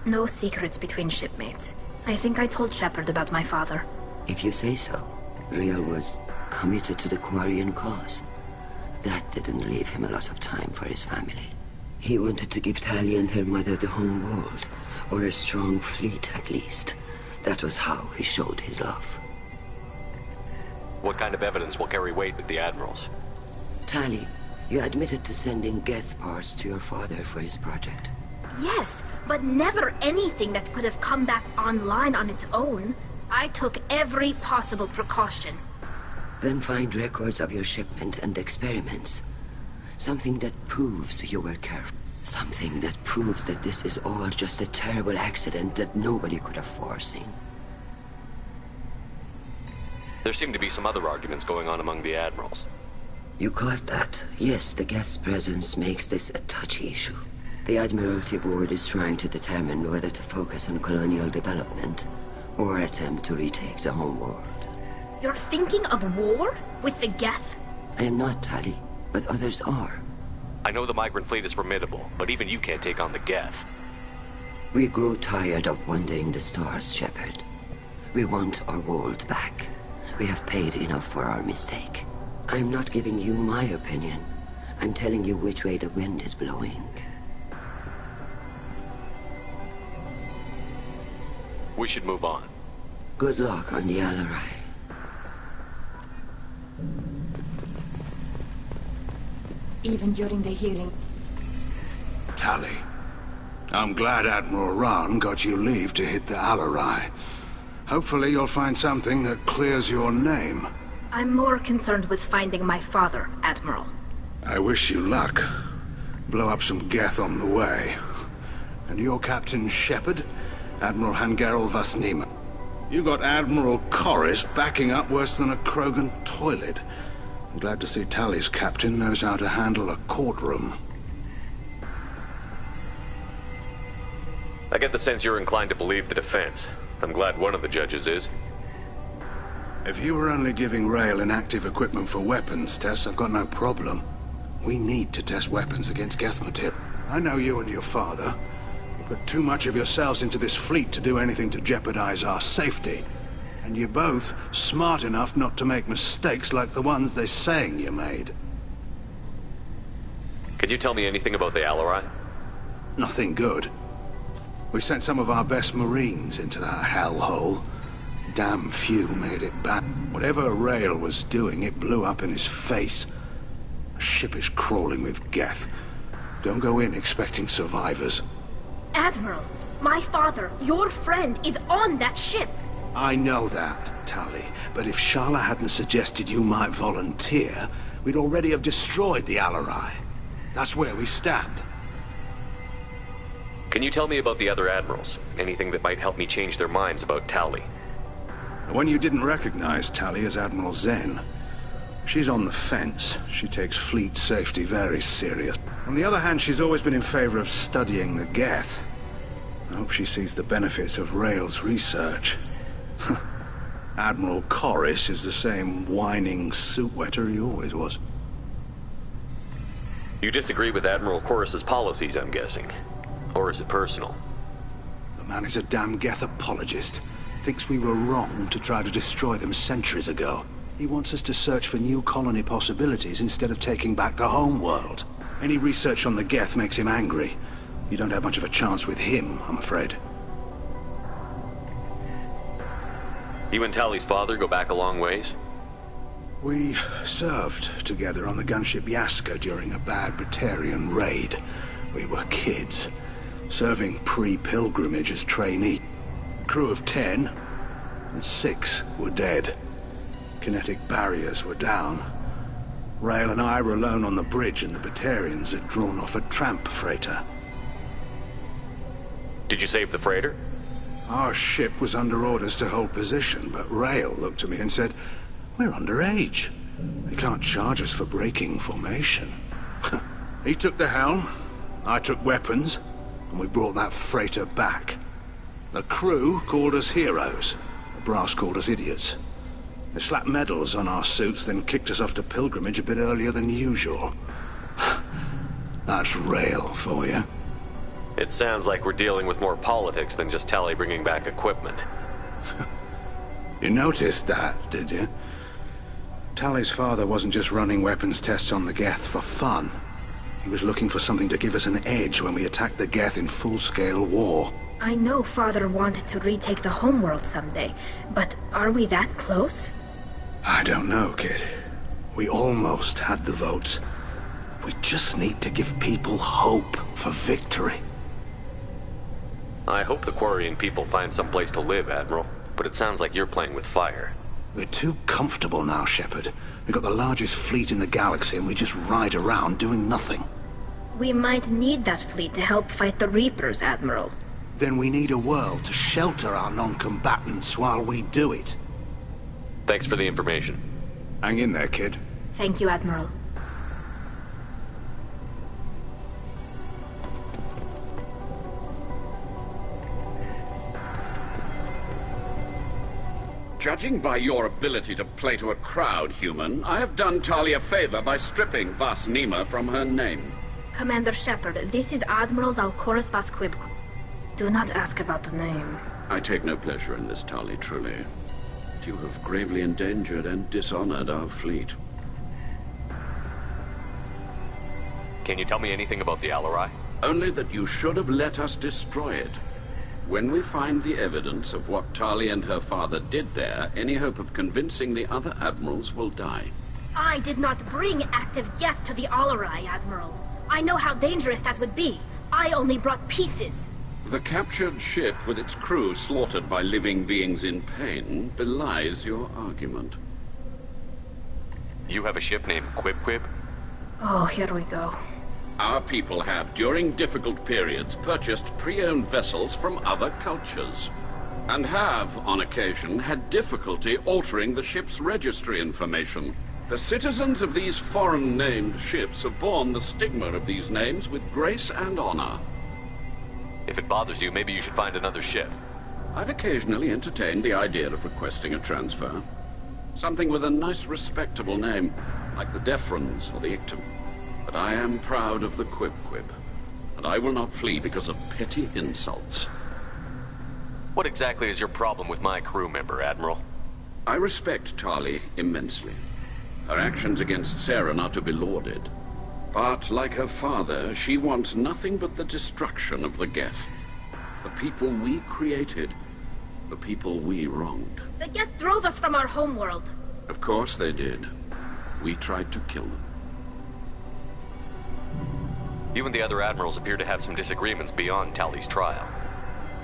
No secrets between shipmates. I think I told Shepard about my father. If you say so. Rael was committed to the Quarian cause. That didn't leave him a lot of time for his family. He wanted to give Tali and her mother the home world, or a strong fleet at least. That was how he showed his love. What kind of evidence will carry weight with the Admirals? Tali, you admitted to sending Geth parts to your father for his project. Yes, but never anything that could have come back online on its own. I took every possible precaution. Then find records of your shipment and experiments. Something that proves you were careful. Something that proves that this is all just a terrible accident that nobody could have foreseen. There seem to be some other arguments going on among the Admirals. You caught that? Yes, the Geth's presence makes this a touchy issue. The Admiralty Board is trying to determine whether to focus on colonial development or attempt to retake the home world. You're thinking of war? With the Geth? I am not, Tali, but others are. I know the migrant fleet is formidable, but even you can't take on the Geth. We grow tired of wandering the stars, Shepard. We want our world back. We have paid enough for our mistake. I'm not giving you my opinion. I'm telling you which way the wind is blowing. We should move on. Good luck on the Alarai. Even during the hearing. Tali, I'm glad Admiral Rahn got you leave to hit the Alarai. Hopefully you'll find something that clears your name. I'm more concerned with finding my father, Admiral. I wish you luck. Blow up some Geth on the way. And your Captain Shepard, Admiral Hangarel Vasnima. You got Admiral Corris backing up worse than a Krogan toilet. I'm glad to see Tali's captain knows how to handle a courtroom. I get the sense you're inclined to believe the defense. I'm glad one of the judges is. If you were only giving Rael inactive equipment for weapons tests, I've got no problem. We need to test weapons against Geth material. I know you and your father. You put too much of yourselves into this fleet to do anything to jeopardize our safety. And you're both smart enough not to make mistakes like the ones they're saying you made. Can you tell me anything about the Alarai? Nothing good. We sent some of our best Marines into that hellhole. Damn few made it back. Whatever Rael was doing, it blew up in his face. The ship is crawling with Geth. Don't go in expecting survivors. Admiral, my father, your friend, is on that ship. I know that, Tali, but if Shala hadn't suggested you might volunteer, we'd already have destroyed the Alarai. That's where we stand. Can you tell me about the other Admirals? Anything that might help me change their minds about Tali? The one you didn't recognize, Tali, is Admiral Zen. She's on the fence. She takes fleet safety very serious. On the other hand, she's always been in favor of studying the Geth. I hope she sees the benefits of Rael's research. Admiral Corris is the same whining suit wetter he always was. You disagree with Admiral Corris's policies, I'm guessing. Or is it personal? The man is a damn Geth apologist. Thinks we were wrong to try to destroy them centuries ago. He wants us to search for new colony possibilities instead of taking back the home world. Any research on the Geth makes him angry. You don't have much of a chance with him, I'm afraid. You and Tali's father go back a long ways? We served together on the gunship Yaska during a bad Batarian raid. We were kids, serving pre-pilgrimage as trainee. Crew of 10, and 6 were dead. Kinetic barriers were down. Rael and I were alone on the bridge, and the Batarians had drawn off a tramp freighter. Did you save the freighter? Our ship was under orders to hold position, but Rael looked at me and said, "We're underage. They can't charge us for breaking formation." He took the helm, I took weapons, and we brought that freighter back. The crew called us heroes. The brass called us idiots. They slapped medals on our suits, then kicked us off to pilgrimage a bit earlier than usual. That's Rael for you. It sounds like we're dealing with more politics than just Tali bringing back equipment. You noticed that, did you? Tali's father wasn't just running weapons tests on the Geth for fun. He was looking for something to give us an edge when we attacked the Geth in full-scale war. I know Father wanted to retake the homeworld someday, but are we that close? I don't know, kid. We almost had the votes. We just need to give people hope for victory. I hope the Quarian people find some place to live, Admiral, but it sounds like you're playing with fire. We're too comfortable now, Shepard. We've got the largest fleet in the galaxy and we just ride around doing nothing. We might need that fleet to help fight the Reapers, Admiral. Then we need a world to shelter our non-combatants while we do it. Thanks for the information. Hang in there, kid. Thank you, Admiral. Judging by your ability to play to a crowd, human, I have done Tali a favor by stripping Vas Nima from her name. Commander Shepard, this is Admiral Zalkorus Vasquib. Do not ask about the name. I take no pleasure in this, Tali, truly. You have gravely endangered and dishonored our fleet. Can you tell me anything about the Alarai? Only that you should have let us destroy it. When we find the evidence of what Tali and her father did there, any hope of convincing the other admirals will die. I did not bring active Geth to the Alarai, Admiral. I know how dangerous that would be. I only brought pieces. The captured ship with its crew slaughtered by living beings in pain belies your argument. You have a ship named Quib-Quib? Oh, here we go. Our people have, during difficult periods, purchased pre-owned vessels from other cultures, and have, on occasion, had difficulty altering the ship's registry information. The citizens of these foreign-named ships have borne the stigma of these names with grace and honor. If it bothers you, maybe you should find another ship. I've occasionally entertained the idea of requesting a transfer. Something with a nice, respectable name, like the Defrons or the Ictum. But I am proud of the Quib-Quib, and I will not flee because of petty insults. What exactly is your problem with my crew member, Admiral? I respect Tali immensely. Her actions against Saren are to be lauded. But, like her father, she wants nothing but the destruction of the Geth. The people we created, the people we wronged. The Geth drove us from our homeworld. Of course they did. We tried to kill them. You and the other admirals appear to have some disagreements beyond Tali's trial.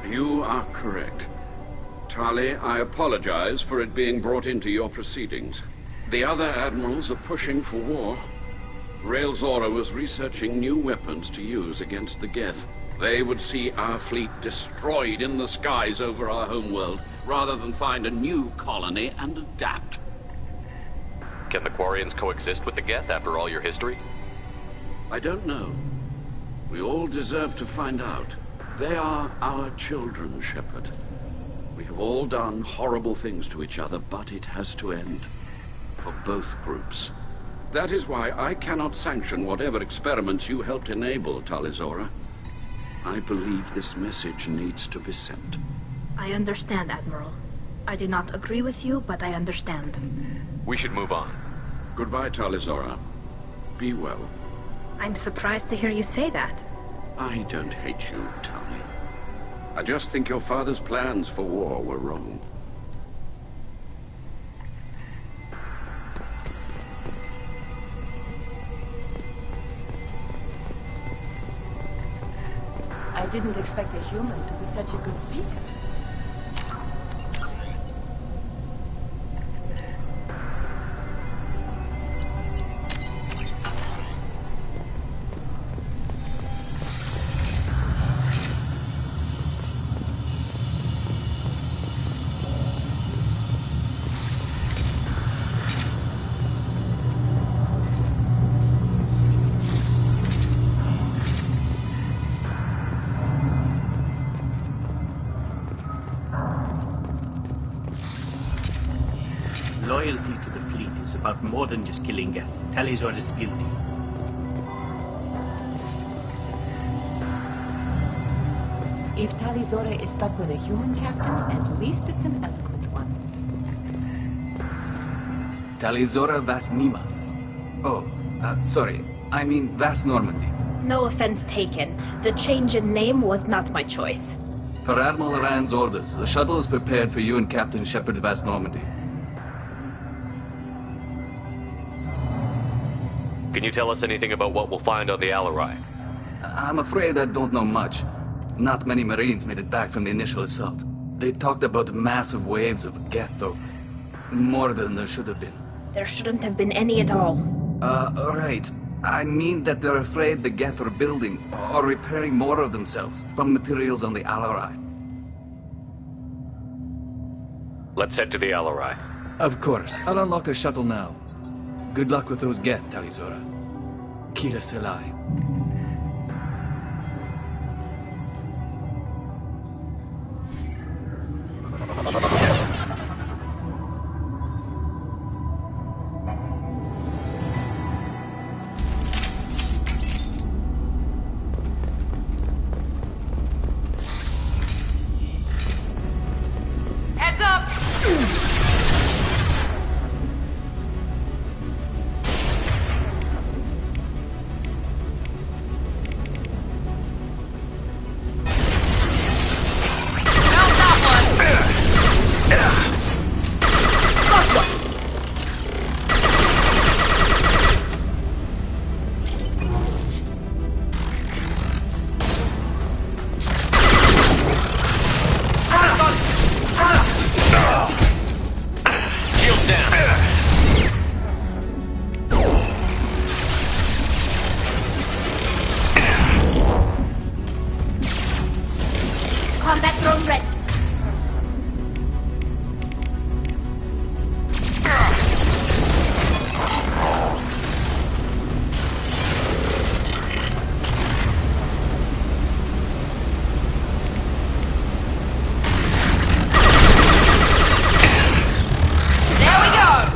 You are correct. Tali, I apologize for it being brought into your proceedings. The other admirals are pushing for war. Rael Zora was researching new weapons to use against the Geth. They would see our fleet destroyed in the skies over our homeworld, rather than find a new colony and adapt. Can the Quarians coexist with the Geth after all your history? I don't know. We all deserve to find out. They are our children, Shepard. We have all done horrible things to each other, but it has to end. For both groups. That is why I cannot sanction whatever experiments you helped enable, Talizora. I believe this message needs to be sent. I understand, Admiral. I do not agree with you, but I understand. We should move on. Goodbye, Talizora. Be well. I'm surprised to hear you say that. I don't hate you, Tali. I just think your father's plans for war were wrong. I didn't expect a human to be such a good speaker. is about more than just killing Geth. Tali'Zorah is guilty. If Tali'Zorah is stuck with a human captain, at least it's an eloquent one. Tali'Zorah Vas Nima. Oh, sorry. I mean Vas Normandy. No offense taken. The change in name was not my choice. Per Admiral Rand's orders, the shuttle is prepared for you and Captain Shepard Vas Normandy. Can you tell us anything about what we'll find on the Alarai? I'm afraid I don't know much. Not many Marines made it back from the initial assault. They talked about massive waves of Geth, though. More than there should have been. There shouldn't have been any at all. Right. I mean that they're afraid the Geth are building or repairing more of themselves from materials on the Alarai. Let's head to the Alarai. Of course. I'll unlock the shuttle now. Good luck with those Geth, Tali'Zorah. Kira Selai. Heads up! Combat drone ready. There we go!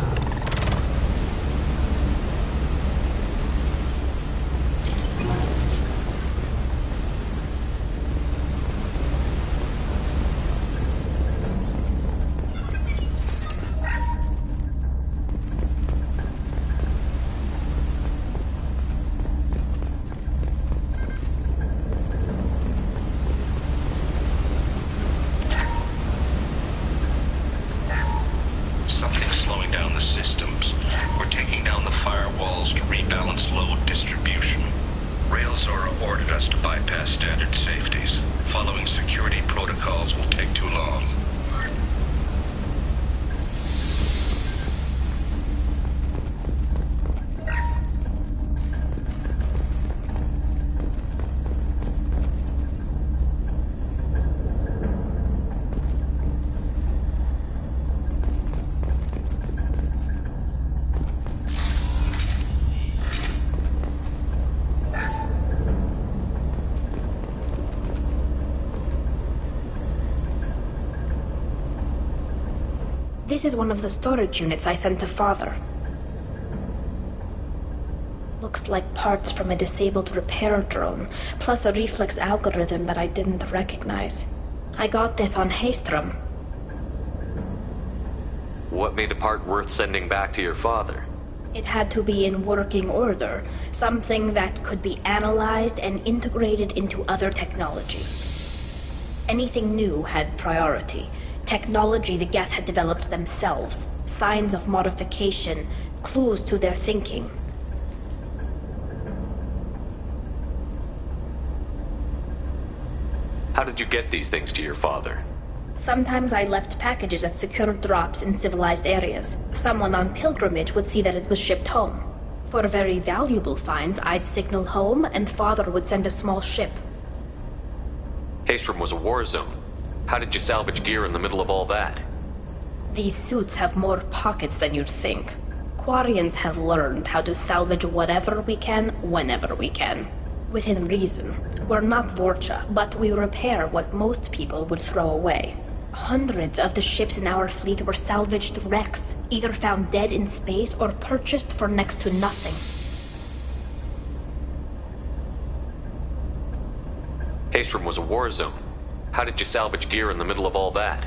Something's slowing down the systems. We're taking down the firewalls to rebalance load distribution. Railzora ordered us to bypass standard safeties. Following security protocols will take too long. This is one of the storage units I sent to Father. Looks like parts from a disabled repair drone, plus a reflex algorithm that I didn't recognize. I got this on Haestrom. What made a part worth sending back to your father? It had to be in working order, something that could be analyzed and integrated into other technology. Anything new had priority. Technology the Geth had developed themselves, signs of modification, clues to their thinking. How did you get these things to your father? Sometimes I left packages at secure drops in civilized areas. Someone on pilgrimage would see that it was shipped home. For very valuable finds, I'd signal home, and Father would send a small ship. Haestrom was a war zone. How did you salvage gear in the middle of all that? These suits have more pockets than you'd think. Quarians have learned how to salvage whatever we can, whenever we can. Within reason. We're not Vorcha, but we repair what most people would throw away. Hundreds of the ships in our fleet were salvaged wrecks, either found dead in space or purchased for next to nothing. Haestrom was a war zone. How did you salvage gear in the middle of all that?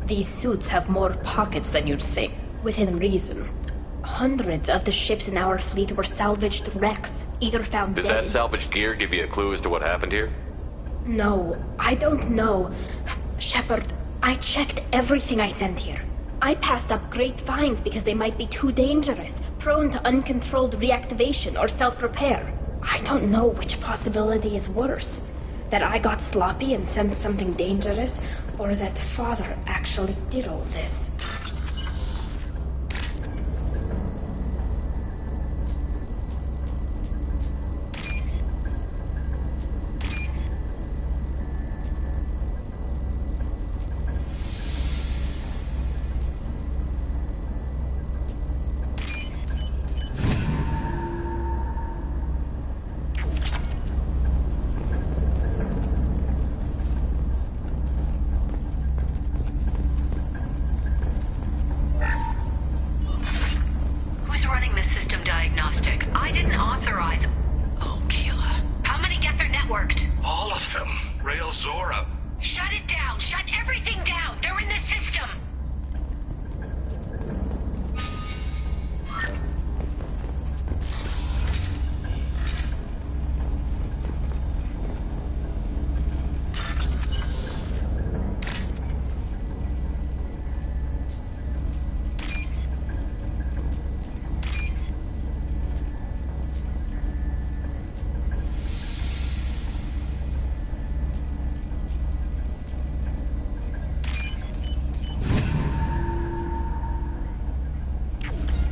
These suits have more pockets than you'd think, within reason. Hundreds of the ships in our fleet were salvaged wrecks, either found Does dead. that salvaged gear give you a clue as to what happened here? No, I don't know. Shepard, I checked everything I sent here. I passed up great finds because they might be too dangerous, prone to uncontrolled reactivation or self-repair. I don't know which possibility is worse. That I got sloppy and sent something dangerous, or that Father actually did all this.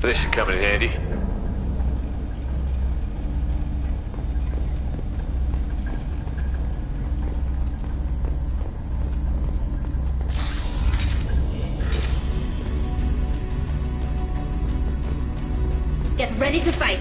This should come in handy. Get ready to fight.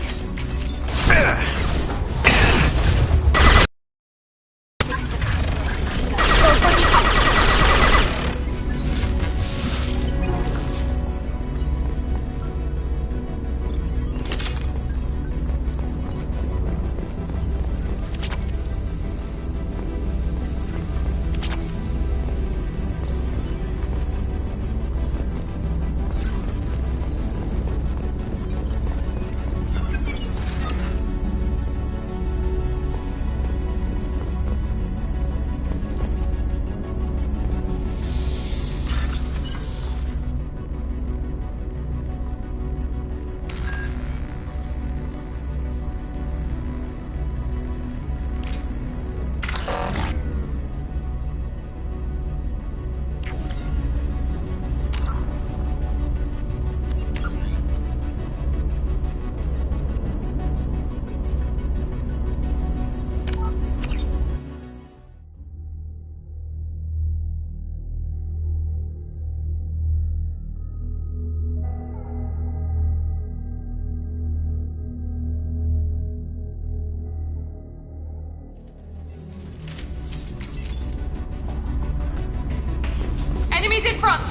Enemies in front!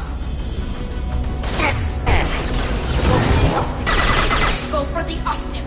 Go for the optim.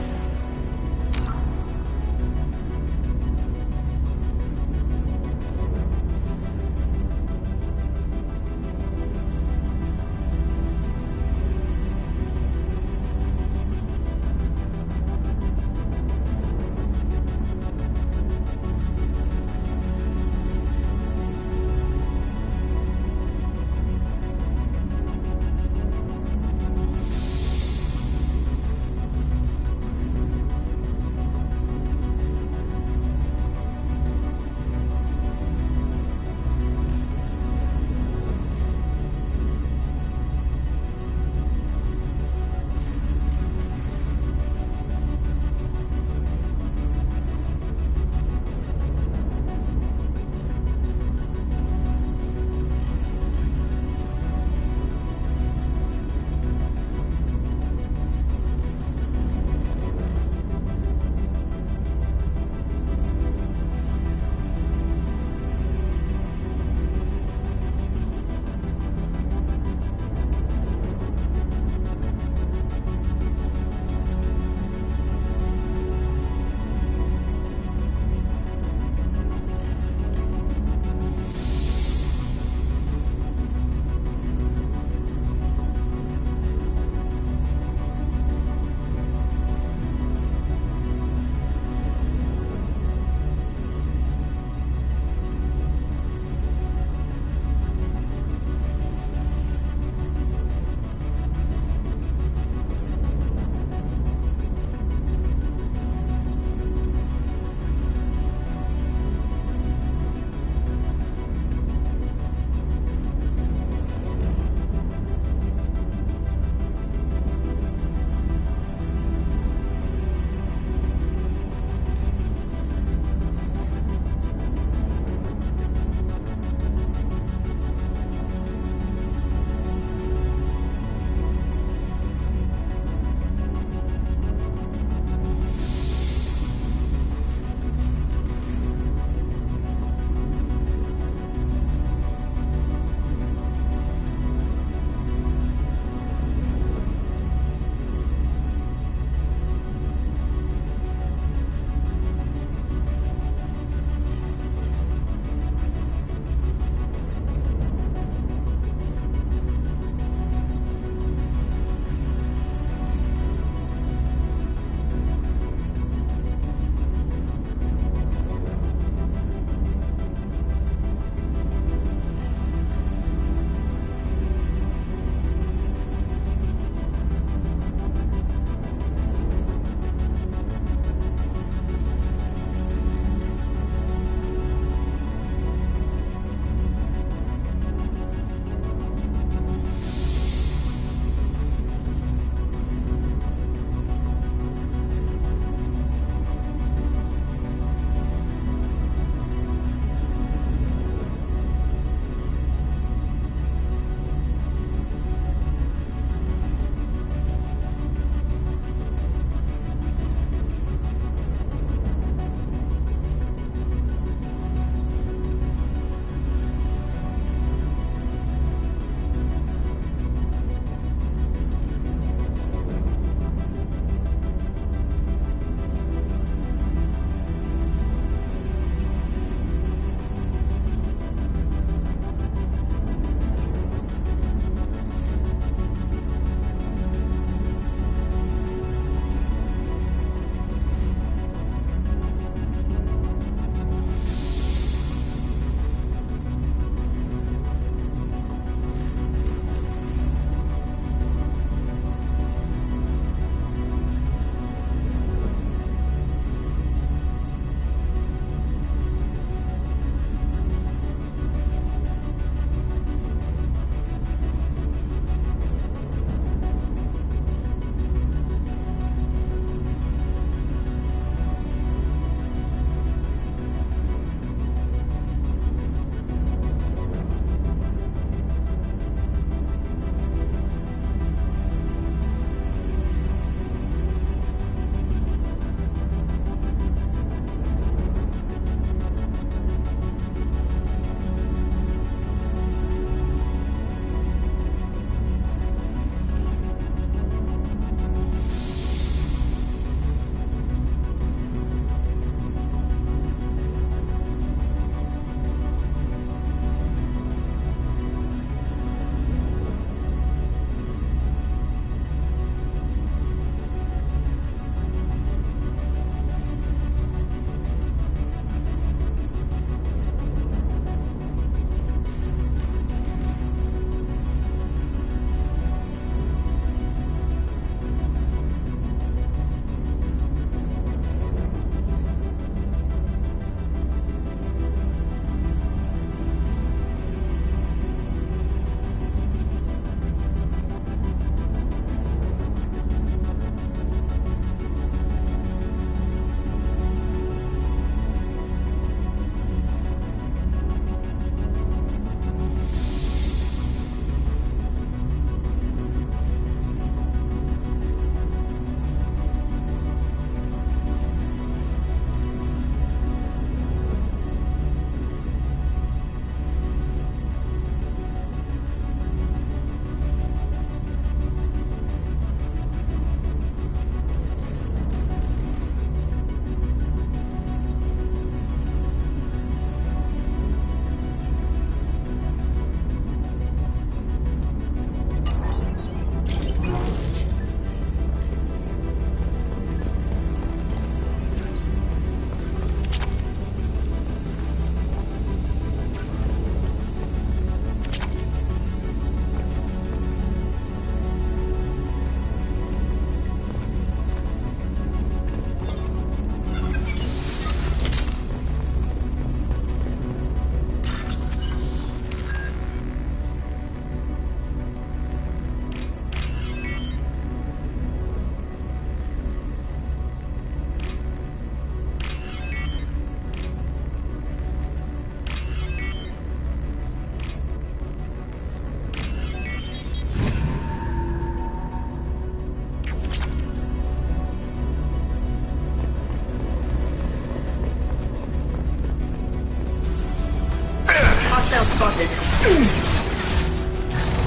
spotted.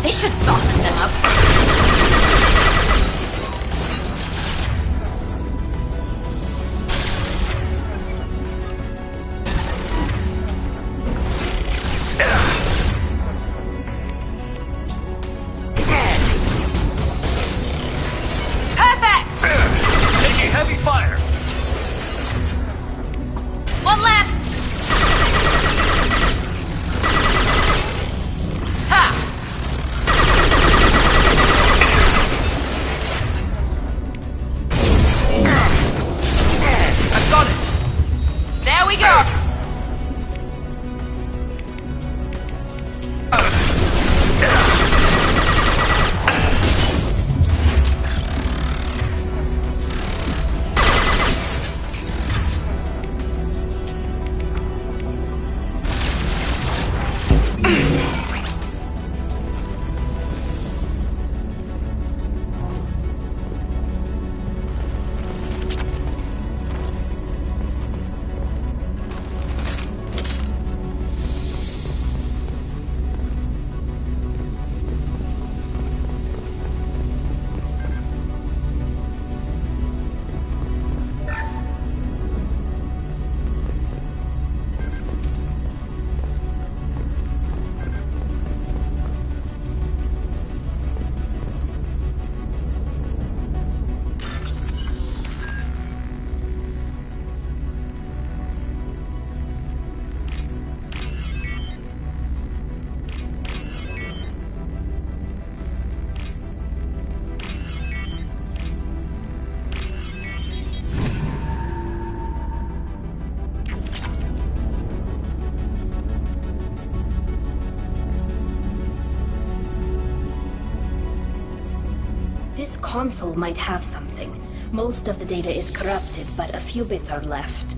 This should soften them up. Perfect! Taking heavy fire! One left! Ha! I've got it! There we go! This console might have something. Most of the data is corrupted, but a few bits are left.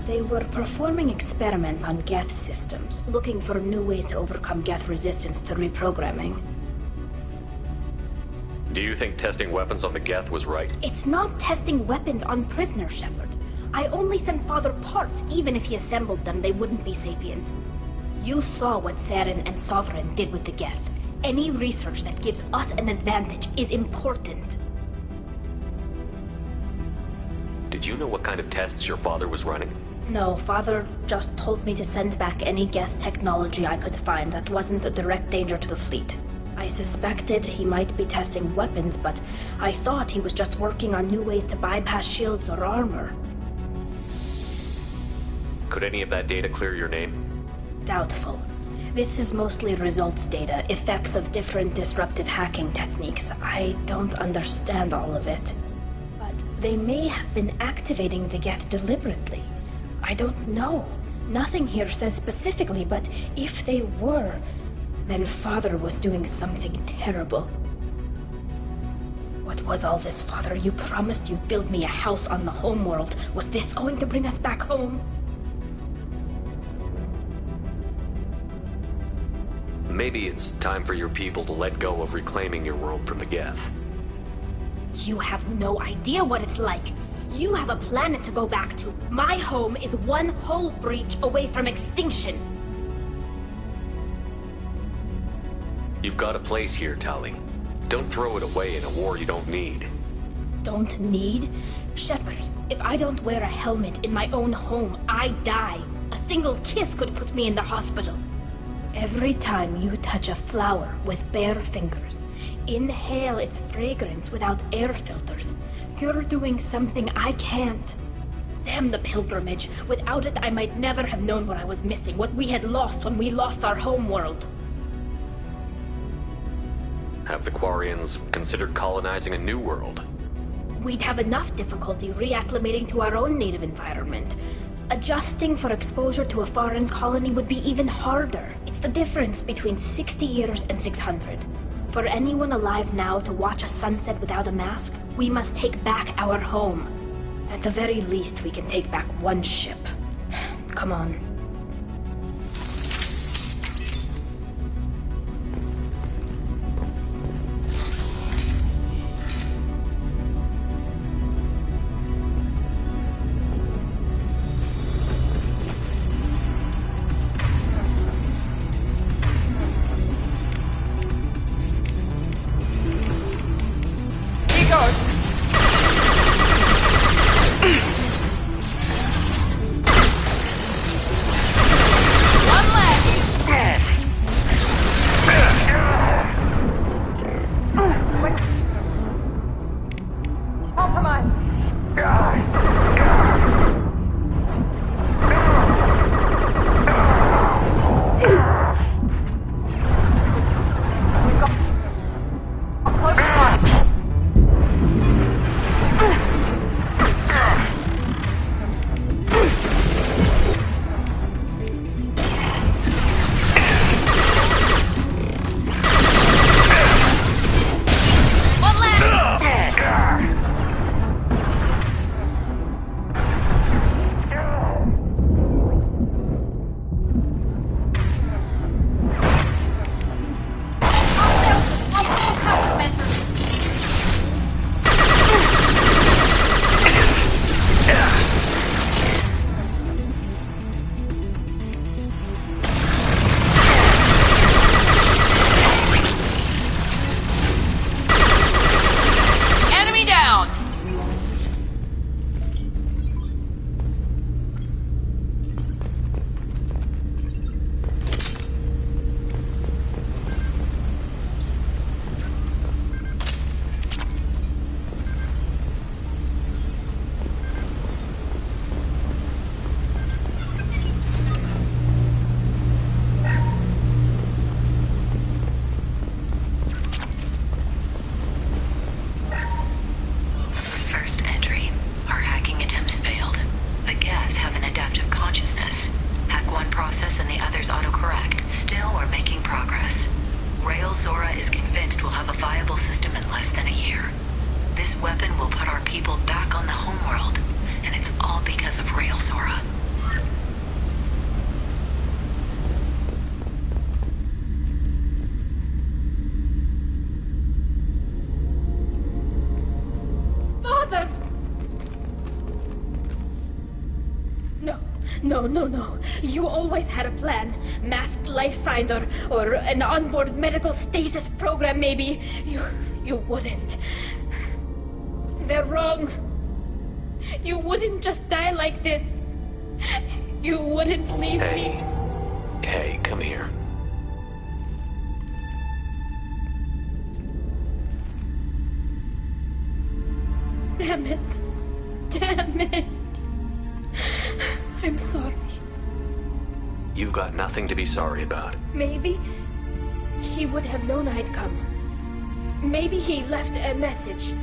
They were performing experiments on Geth systems, looking for new ways to overcome Geth resistance to reprogramming. Do you think testing weapons on the Geth was right? It's not testing weapons on prisoners, Shepard. I only sent Father parts. Even if he assembled them, they wouldn't be sapient. You saw what Saren and Sovereign did with the Geth. Any research that gives us an advantage is important. Did you know what kind of tests your father was running? No, Father just told me to send back any Geth technology I could find that wasn't a direct danger to the fleet. I suspected he might be testing weapons, but I thought he was just working on new ways to bypass shields or armor. Could any of that data clear your name? Doubtful. This is mostly results data, effects of different disruptive hacking techniques. I don't understand all of it. But they may have been activating the Geth deliberately. I don't know. Nothing here says specifically, but if they were, then Father was doing something terrible. What was all this, Father? You promised you'd build me a house on the homeworld. Was this going to bring us back home? Maybe it's time for your people to let go of reclaiming your world from the Geth. You have no idea what it's like. You have a planet to go back to. My home is one hull breach away from extinction. You've got a place here, Tali. Don't throw it away in a war you don't need. Don't need? Shepard, if I don't wear a helmet in my own home, I die. A single kiss could put me in the hospital. Every time you touch a flower with bare fingers, inhale its fragrance without air filters, you're doing something I can't. Damn the pilgrimage. Without it, I might never have known what I was missing, what we had lost when we lost our home world. Have the Quarians considered colonizing a new world? We'd have enough difficulty reacclimating to our own native environment. Adjusting for exposure to a foreign colony would be even harder. It's the difference between 60 years and 600. For anyone alive now to watch a sunset without a mask, we must take back our home. At the very least, we can take back one ship. Come on. No. You always had a plan. Masked life signs or an onboard medical stasis program, maybe. You wouldn't. They're wrong. You wouldn't just die like this. You wouldn't leave me. Hey, come here. Damn it. I'm sorry. You've got nothing to be sorry about. Maybe he would have known I'd come. Maybe he left a message.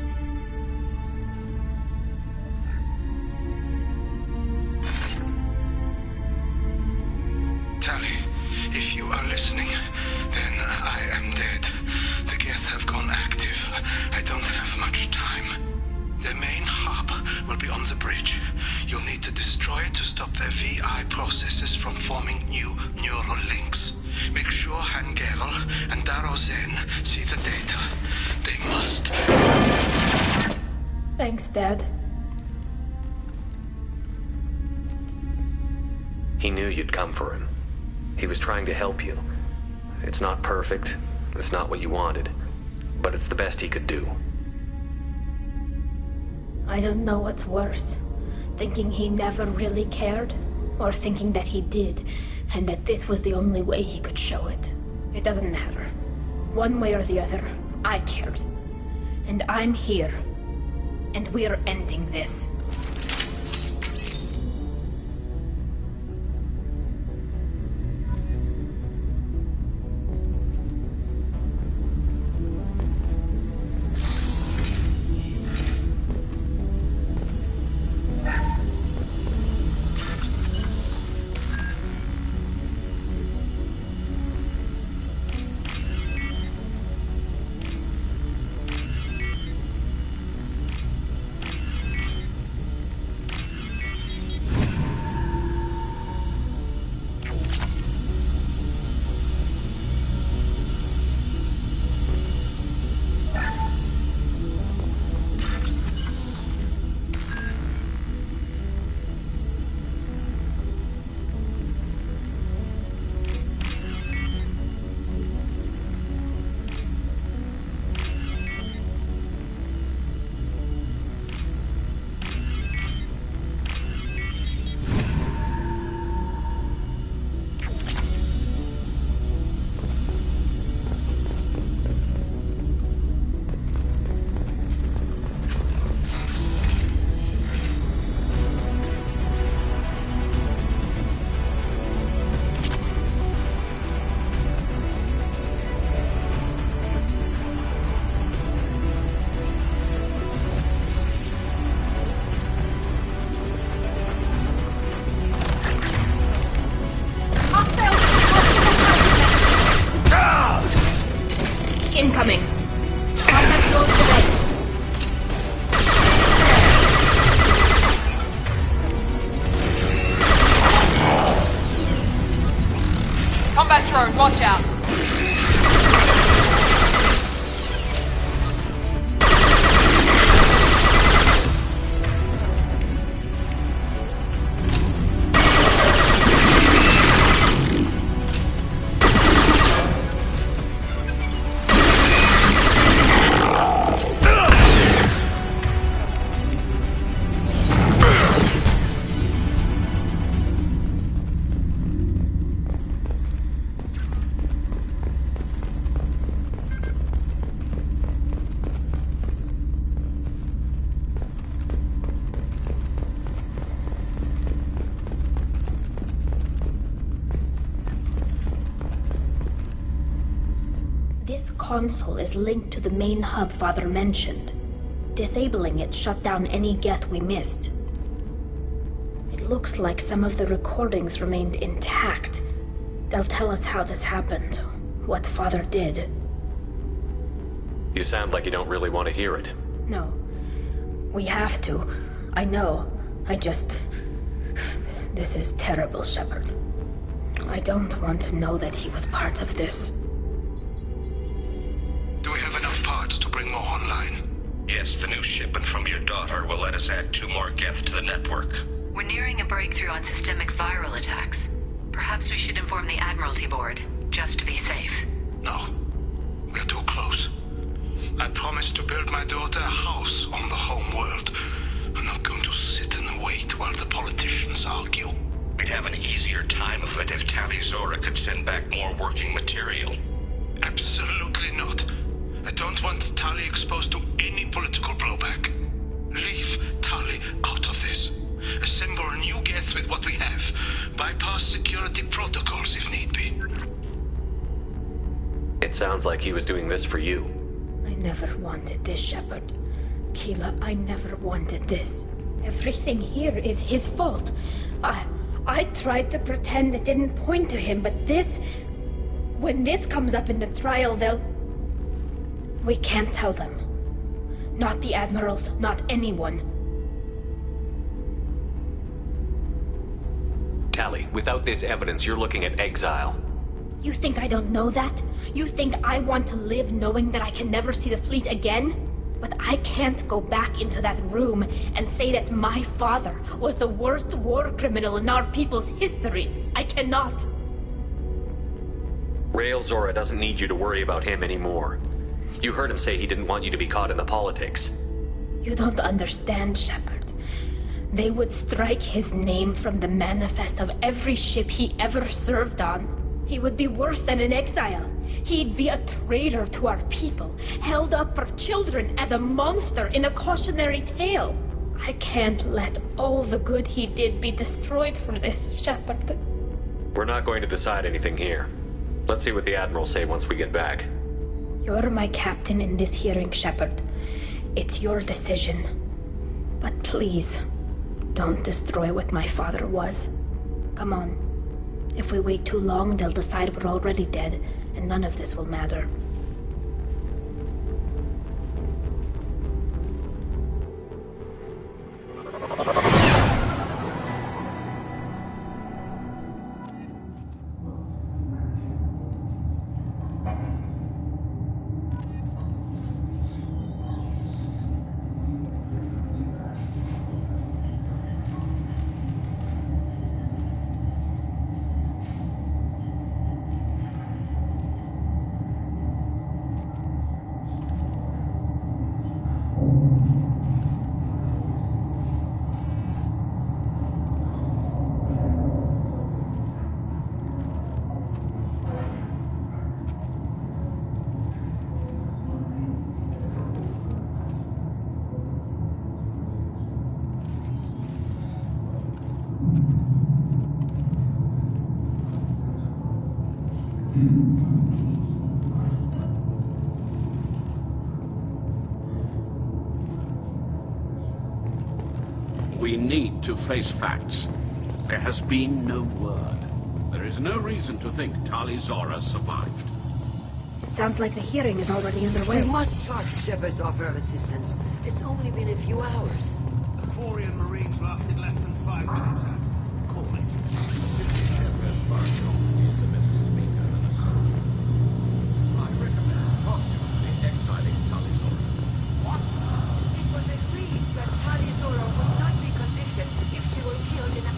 Tali, if you are listening, then I am dead. The Geth have gone active. I don't have much time. The main hub will be on the bridge. You'll need to destroy it to stop their VI processes from forming new neural links. Make sure Han-Gerel and Daro Zen see the data. They must. Thanks, Dad. He knew you'd come for him. He was trying to help you. It's not perfect. It's not what you wanted. But it's the best he could do. I don't know what's worse. Thinking he never really cared, or thinking that he did, and that this was the only way he could show it. It doesn't matter. One way or the other, I cared. And I'm here. And we're ending this. burn. Watch out. This console is linked to the main hub Father mentioned. Disabling it shut down any Geth we missed. It looks like some of the recordings remained intact. They'll tell us how this happened, what Father did. You sound like you don't really want to hear it. No. We have to. I know. This is terrible, Shepard. I don't want to know that he was part of this. Do we have enough parts to bring more online? Yes, the new shipment from your daughter will let us add 2 more Geth to the network. We're nearing a breakthrough on systemic viral attacks. Perhaps we should inform the Admiralty Board, just to be safe. No. We're too close. I promised to build my daughter a house on the home world. I'm not going to sit and wait while the politicians argue. We'd have an easier time of it if Tali Zora could send back more working material. Absolutely not. I don't want Tali exposed to any political blowback. Leave Tali out of this. Assemble new Geth with what we have. Bypass security protocols if need be. It sounds like he was doing this for you. I never wanted this, Shepard. Keela, I never wanted this. Everything here is his fault. I tried to pretend it didn't point to him, but this... When this comes up in the trial, they'll... We can't tell them. Not the admirals, not anyone. Tali, without this evidence, you're looking at exile. You think I don't know that? You think I want to live knowing that I can never see the fleet again? But I can't go back into that room and say that my father was the worst war criminal in our people's history. I cannot. Rael Zora doesn't need you to worry about him anymore. You heard him say he didn't want you to be caught in the politics. You don't understand, Shepard. They would strike his name from the manifest of every ship he ever served on. He would be worse than an exile. He'd be a traitor to our people, held up for children as a monster in a cautionary tale. I can't let all the good he did be destroyed for this, Shepard. We're not going to decide anything here. Let's see what the Admirals say once we get back. You're my captain in this hearing, Shepard. It's your decision. But please, don't destroy what my father was. Come on. If we wait too long, they'll decide we're already dead, and none of this will matter. We need to face facts. There has been no word. There is no reason to think Tali Zora survived. It sounds like the hearing is already underway. We must trust Shepard's offer of assistance. It's only been a few hours. The Quarian Marines lasted less than 5 minutes. Call it. posthumously exiling Talizora. What? It was agreed that Talizora would not be convicted if she were killed in a...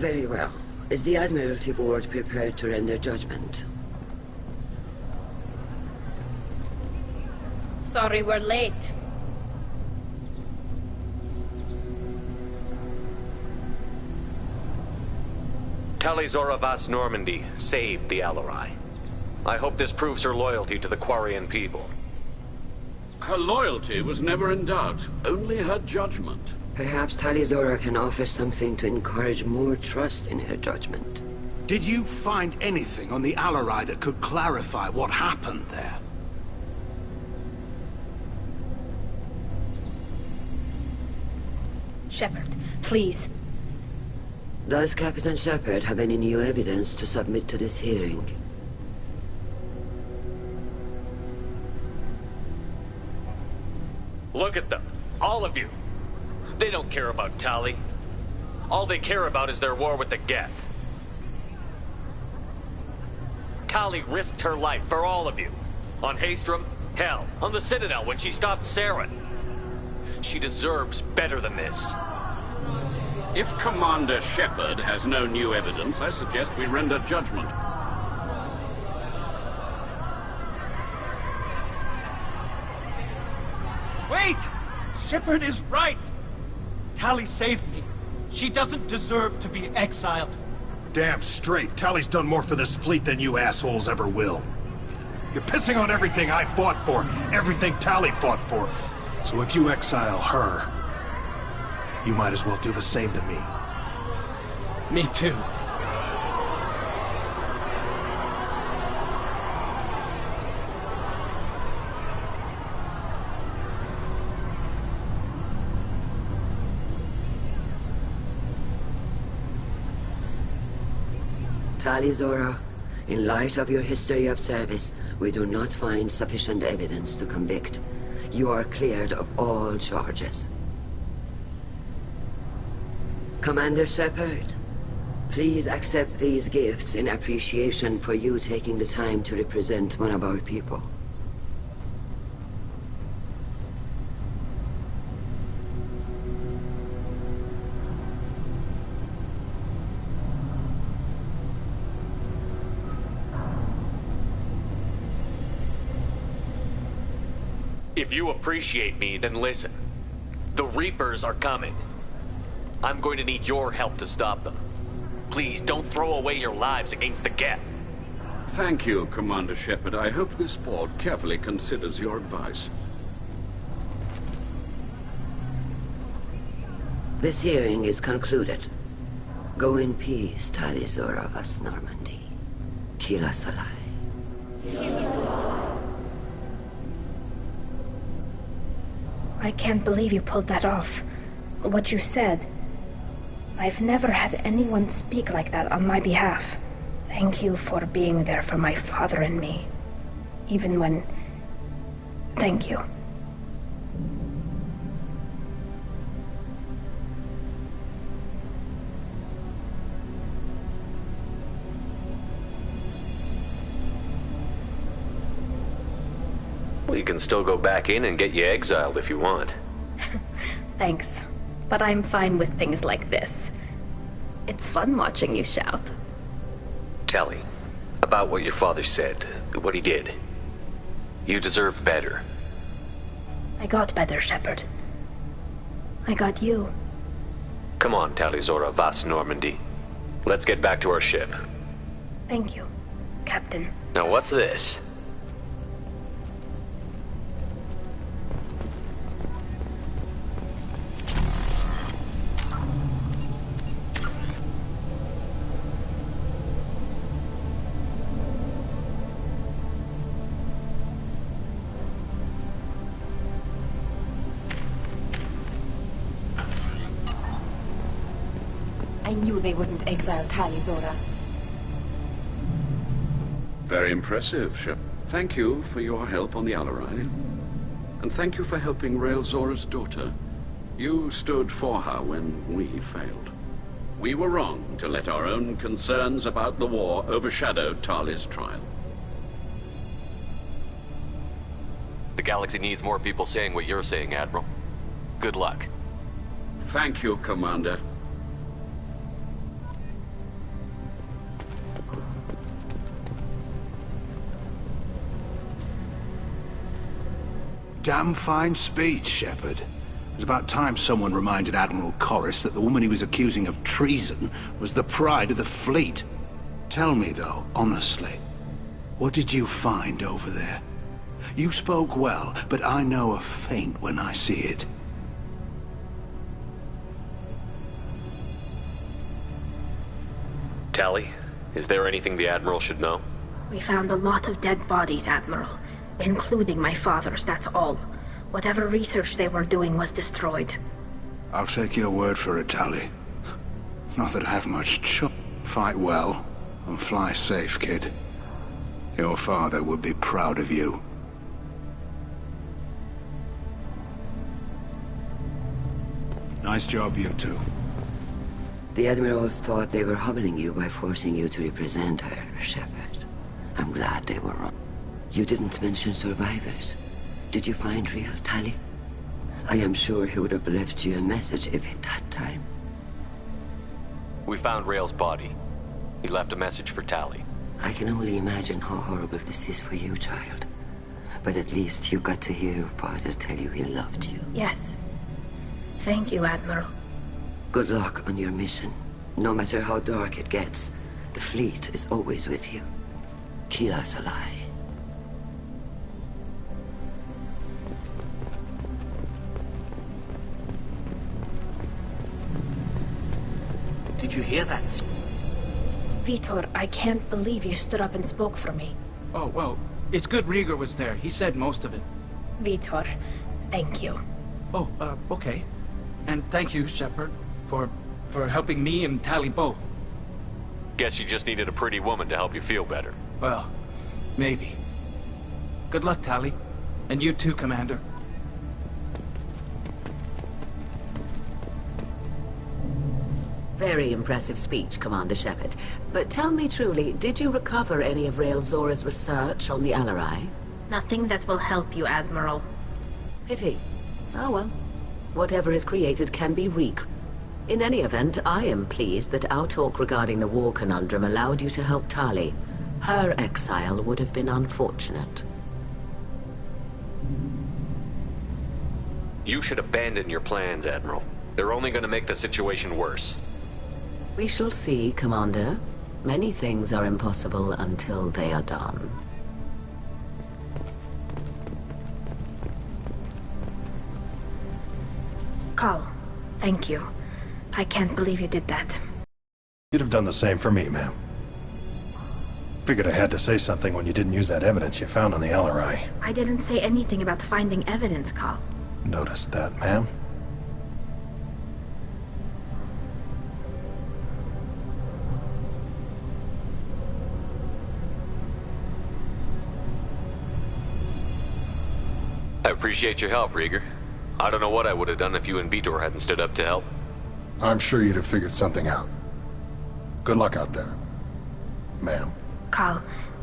Very well. Is the Admiralty Board prepared to render judgment? Sorry we're late. Talizora Vas Normandy saved the Alarai. I hope this proves her loyalty to the Quarian people. Her loyalty was never in doubt, only her judgment. Perhaps Talizora can offer something to encourage more trust in her judgment. Did you find anything on the Alarai that could clarify what happened there? Shepard, please. Does Captain Shepard have any new evidence to submit to this hearing? Look at them. All of you. They don't care about Tali. All they care about is their war with the Geth. Tali risked her life for all of you. On Haestrom, Hell, on the Citadel when she stopped Saren. She deserves better than this. If Commander Shepard has no new evidence, I suggest we render judgment. Wait! Shepard is right! Tali saved me. She doesn't deserve to be exiled. Damn straight. Tali's done more for this fleet than you assholes ever will. You're pissing on everything I fought for, everything Tali fought for. So if you exile her, you might as well do the same to me. Me too. Tali Zora, in light of your history of service, we do not find sufficient evidence to convict. You are cleared of all charges. Commander Shepard, please accept these gifts in appreciation for you taking the time to represent one of our people. If you appreciate me, then listen. The Reapers are coming. I'm going to need your help to stop them. Please, don't throw away your lives against the Geth. Thank you, Commander Shepard. I hope this board carefully considers your advice. This hearing is concluded. Go in peace, Tali Zora Vas Normandy. Kila Salai. I can't believe you pulled that off. What you said. I've never had anyone speak like that on my behalf. Thank you for being there for my father and me. Even when... Thank you. We can still go back in and get you exiled if you want. Thanks. But I'm fine with things like this. It's fun watching you shout. Tali, about what your father said, what he did. You deserve better. I got better, Shepard. I got you. Come on, Tali Zora Vas Normandy. Let's get back to our ship. Thank you, Captain. Now what's this? I knew they wouldn't exile Tali Zora. Very impressive, Shepard. Thank you for your help on the Alarai. And thank you for helping Rael Zora's daughter. You stood for her when we failed. We were wrong to let our own concerns about the war overshadow Tali's trial. The galaxy needs more people saying what you're saying, Admiral. Good luck. Thank you, Commander. Damn fine speech, Shepard. It was about time someone reminded Admiral Corris that the woman he was accusing of treason was the pride of the fleet. Tell me, though, honestly, what did you find over there? You spoke well, but I know a feint when I see it. Tali, is there anything the Admiral should know? We found a lot of dead bodies, Admiral. Including my father's, that's all. Whatever research they were doing was destroyed. I'll take your word for it, Tali. Not that I have much choice. Fight well, and fly safe, kid. Your father would be proud of you. Nice job, you two. The Admirals thought they were humbling you by forcing you to represent her, Shepard. I'm glad they were wrong. You didn't mention survivors. Did you find Rael, Tali? I am sure he would have left you a message if he'd had time. We found Rael's body. He left a message for Tali. I can only imagine how horrible this is for you, child. But at least you got to hear your father tell you he loved you. Yes. Thank you, Admiral. Good luck on your mission. No matter how dark it gets, the fleet is always with you. Keela Salai. Did you hear that? Vitor, I can't believe you stood up and spoke for me. Oh, well, it's good Rieger was there. He said most of it. Vitor, thank you. Oh, okay. And thank you, Shepard, for helping me and Tali both. Guess you just needed a pretty woman to help you feel better. Well, maybe. Good luck, Tali. And you too, Commander. Very impressive speech, Commander Shepard. But tell me truly, did you recover any of Rael Zora's research on the Alarai? Nothing that will help you, Admiral. Pity. Oh well. Whatever is created can be In any event, I am pleased that our talk regarding the war conundrum allowed you to help Tali. Her exile would have been unfortunate. You should abandon your plans, Admiral. They're only going to make the situation worse. We shall see, Commander. Many things are impossible until they are done. Carl, thank you. I can't believe you did that. You'd have done the same for me, ma'am. Figured I had to say something when you didn't use that evidence you found on the Alarai. I didn't say anything about finding evidence, Carl. Noticed that, ma'am. I appreciate your help, Rieger. I don't know what I would have done if you and Vitor hadn't stood up to help. I'm sure you'd have figured something out. Good luck out there, ma'am. Carl,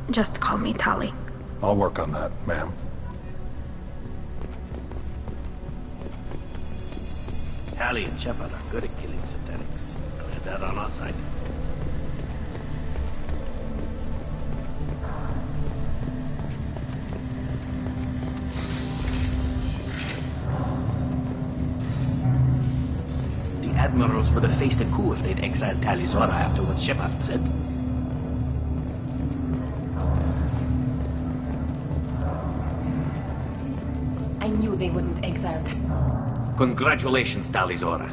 just call me Tali. I'll work on that, ma'am. Tali and Shepard are good at killing synthetics. Don't have that on our side. The Admirals would have faced a coup if they'd exiled Tali Zora after what Shepard said. I knew they wouldn't exile. Congratulations, Tali Zora.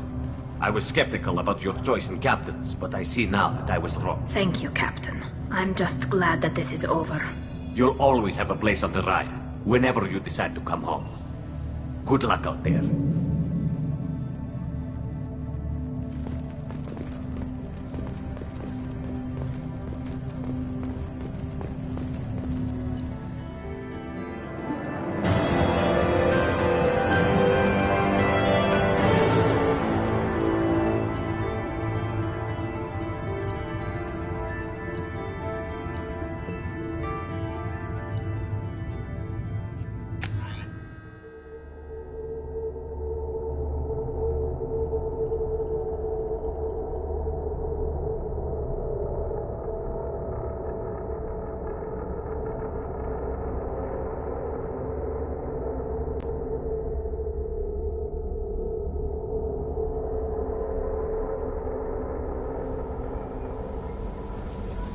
I was skeptical about your choice in captains, but I see now that I was wrong. Thank you, Captain. I'm just glad that this is over. You'll always have a place on the Raya, whenever you decide to come home. Good luck out there.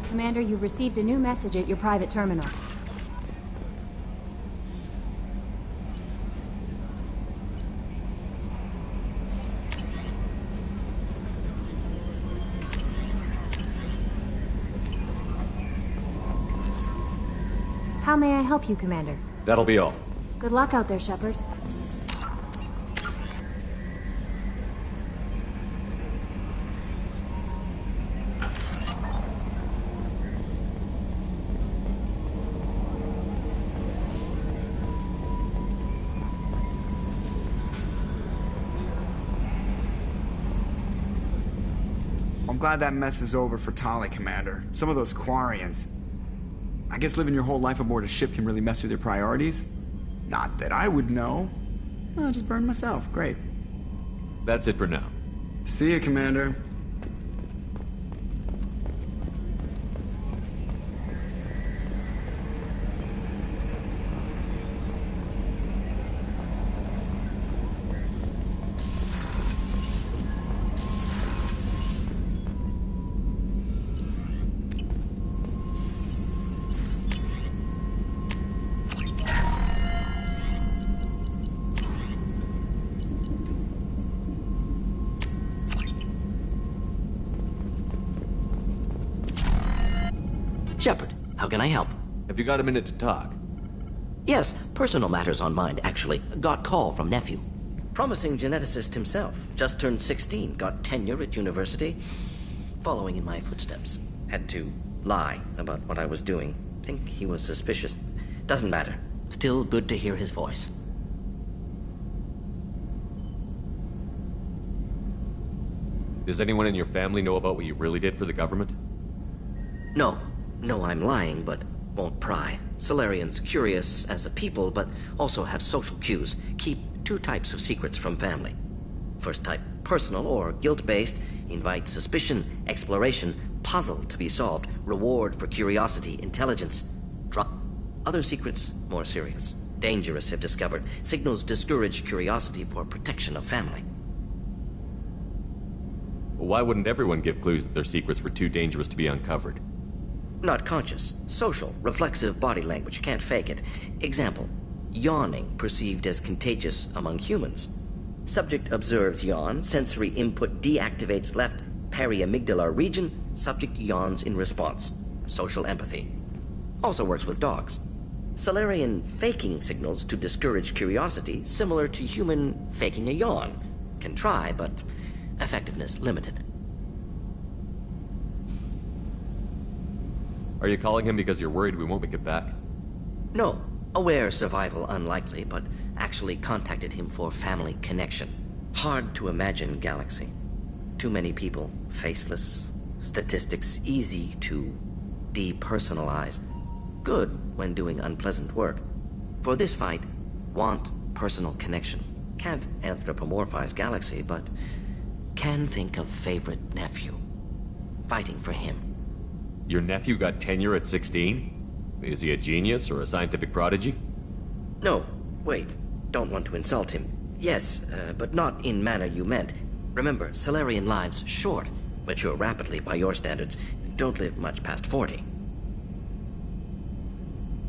Commander, you've received a new message at your private terminal. How may I help you, Commander? That'll be all. Good luck out there, Shepard. I'm glad that mess is over for Tali, Commander. Some of those Quarians. I guess living your whole life aboard a ship can really mess with your priorities. Not that I would know. I'll just burn myself. Great. That's it for now. See ya, Commander. Shepard, how can I help? Have you got a minute to talk? Yes, personal matters on mind, actually. Got call from nephew. Promising geneticist himself. Just turned 16, got tenure at university. Following in my footsteps. Had to lie about what I was doing. Think he was suspicious. Doesn't matter. Still good to hear his voice. Does anyone in your family know about what you really did for the government? No. No, I'm lying, but won't pry. Salarians curious as a people, but also have social cues. Keep two types of secrets from family. First type, personal or guilt-based, invite suspicion, exploration, puzzle to be solved, reward for curiosity, intelligence. Other secrets, more serious. Dangerous if discovered. Signals discourage curiosity for protection of family. Well, why wouldn't everyone give clues that their secrets were too dangerous to be uncovered? Not conscious. Social, reflexive body language. Can't fake it. Example. Yawning perceived as contagious among humans. Subject observes yawn. Sensory input deactivates left periamygdala region. Subject yawns in response. Social empathy. Also works with dogs. Salarian faking signals to discourage curiosity, similar to human faking a yawn. Can try, but effectiveness limited. Are you calling him because you're worried we won't make it back? No. Aware survival unlikely, but actually contacted him for family connection. Hard to imagine galaxy. Too many people, faceless. Statistics easy to depersonalize. Good when doing unpleasant work. For this fight, want personal connection. Can't anthropomorphize galaxy, but can think of favorite nephew. Fighting for him. Your nephew got tenure at 16? Is he a genius or a scientific prodigy? No, wait. Don't want to insult him. Yes, but not in manner you meant. Remember, Salarian lives short. Mature rapidly by your standards. Don't live much past 40.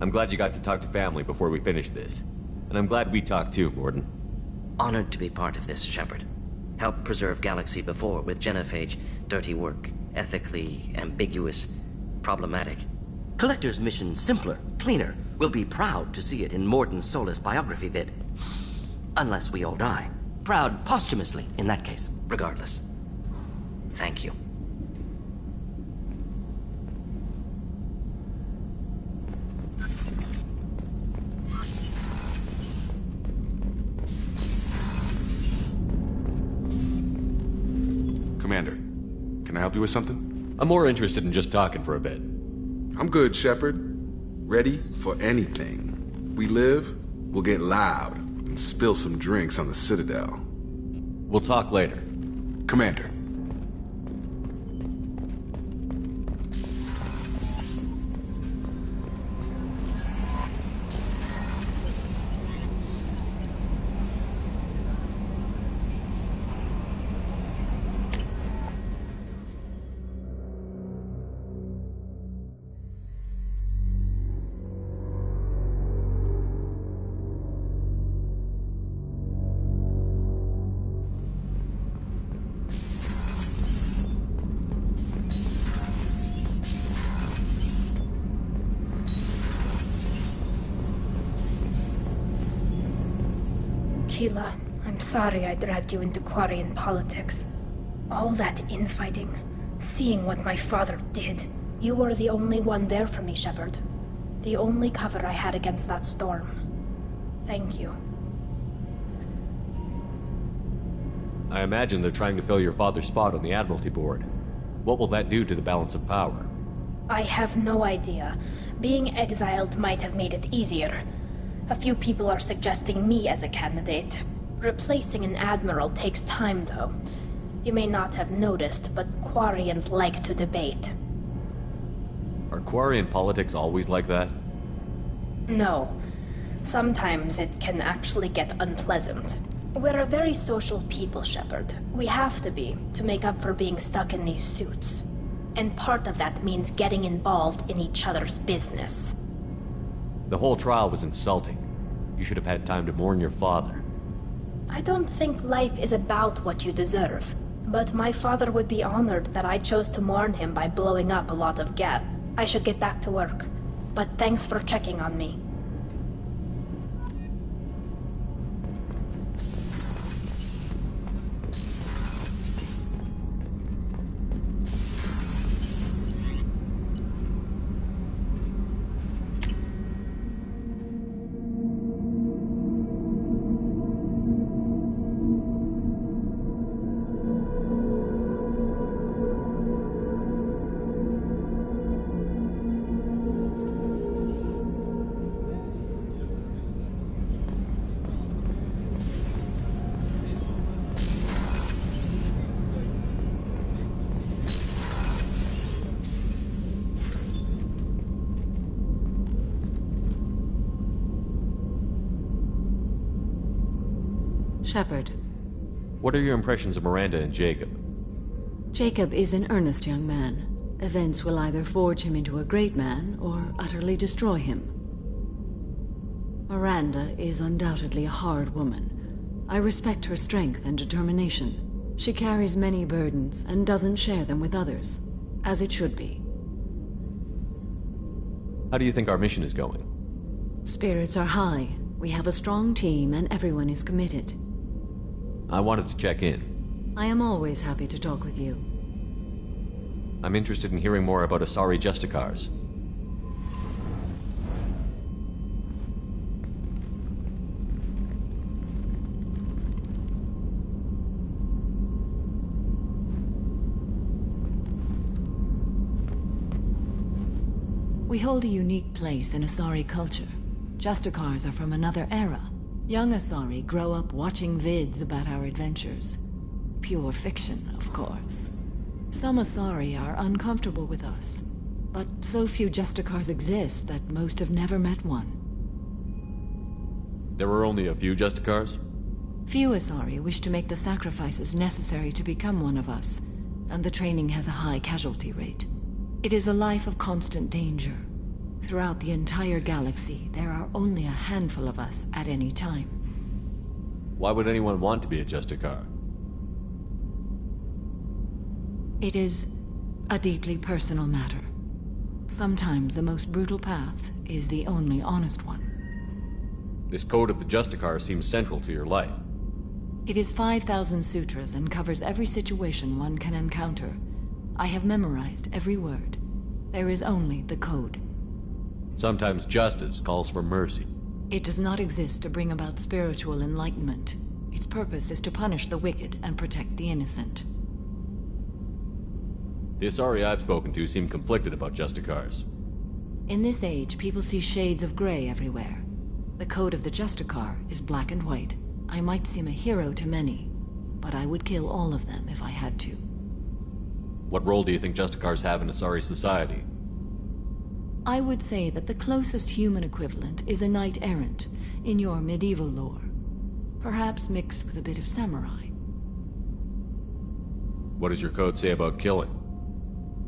I'm glad you got to talk to family before we finish this. And I'm glad we talked too, Gordon. Honored to be part of this, Shepard. Helped preserve Galaxy before with genophage. Dirty work. Ethically ambiguous. Problematic. Collector's mission simpler, cleaner. We'll be proud to see it in Mordin Solus biography vid. Unless we all die. Proud posthumously, in that case, regardless. Thank you. Commander, can I help you with something? I'm more interested in just talking for a bit. I'm good, Shepard. Ready for anything. We live, we'll get loud, and spill some drinks on the Citadel. We'll talk later. Commander. Keela, I'm sorry I dragged you into Quarian politics. All that infighting, seeing what my father did. You were the only one there for me, Shepard. The only cover I had against that storm. Thank you. I imagine they're trying to fill your father's spot on the Admiralty Board. What will that do to the balance of power? I have no idea. Being exiled might have made it easier. A few people are suggesting me as a candidate. Replacing an admiral takes time, though. You may not have noticed, but Quarians like to debate. Are Quarian politics always like that? No. Sometimes it can actually get unpleasant. We're a very social people, Shepard. We have to be, to make up for being stuck in these suits. And part of that means getting involved in each other's business. The whole trial was insulting. You should have had time to mourn your father. I don't think life is about what you deserve. But my father would be honored that I chose to mourn him by blowing up a lot of Geth. I should get back to work. But thanks for checking on me. Shepard. What are your impressions of Miranda and Jacob? Jacob is an earnest young man. Events will either forge him into a great man, or utterly destroy him. Miranda is undoubtedly a hard woman. I respect her strength and determination. She carries many burdens and doesn't share them with others, as it should be. How do you think our mission is going? Spirits are high. We have a strong team and everyone is committed. I wanted to check in. I am always happy to talk with you. I'm interested in hearing more about Asari Justicars. We hold a unique place in Asari culture. Justicars are from another era. Young Asari grow up watching vids about our adventures. Pure fiction, of course. Some Asari are uncomfortable with us, but so few Justicars exist that most have never met one. There were only a few Justicars? Few Asari wish to make the sacrifices necessary to become one of us, and the training has a high casualty rate. It is a life of constant danger. Throughout the entire galaxy, there are only a handful of us at any time. Why would anyone want to be a Justicar? It is a deeply personal matter. Sometimes the most brutal path is the only honest one. This code of the Justicar seems central to your life. It is 5,000 sutras and covers every situation one can encounter. I have memorized every word. There is only the code. Sometimes justice calls for mercy. It does not exist to bring about spiritual enlightenment. Its purpose is to punish the wicked and protect the innocent. The Asari I've spoken to seem conflicted about Justicars. In this age, people see shades of gray everywhere. The code of the Justicar is black and white. I might seem a hero to many, but I would kill all of them if I had to. What role do you think Justicars have in Asari society? I would say that the closest human equivalent is a knight-errant, in your medieval lore. Perhaps mixed with a bit of samurai. What does your code say about killing?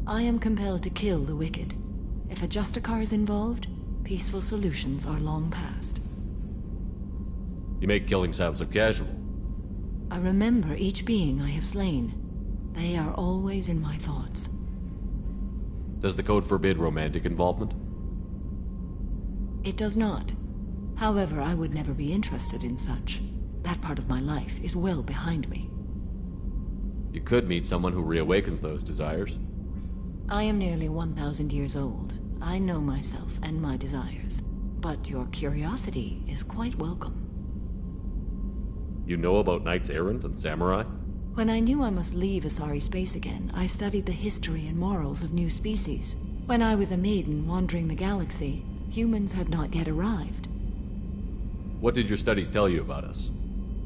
I am compelled to kill the wicked. If a Justicar is involved, peaceful solutions are long past. You make killing sound so casual. I remember each being I have slain. They are always in my thoughts. Does the code forbid romantic involvement? It does not. However, I would never be interested in such. That part of my life is well behind me. You could meet someone who reawakens those desires. I am nearly 1,000 years old. I know myself and my desires. But your curiosity is quite welcome. You know about knights errant and samurai? When I knew I must leave Asari space again, I studied the history and morals of new species. When I was a maiden wandering the galaxy, humans had not yet arrived. What did your studies tell you about us?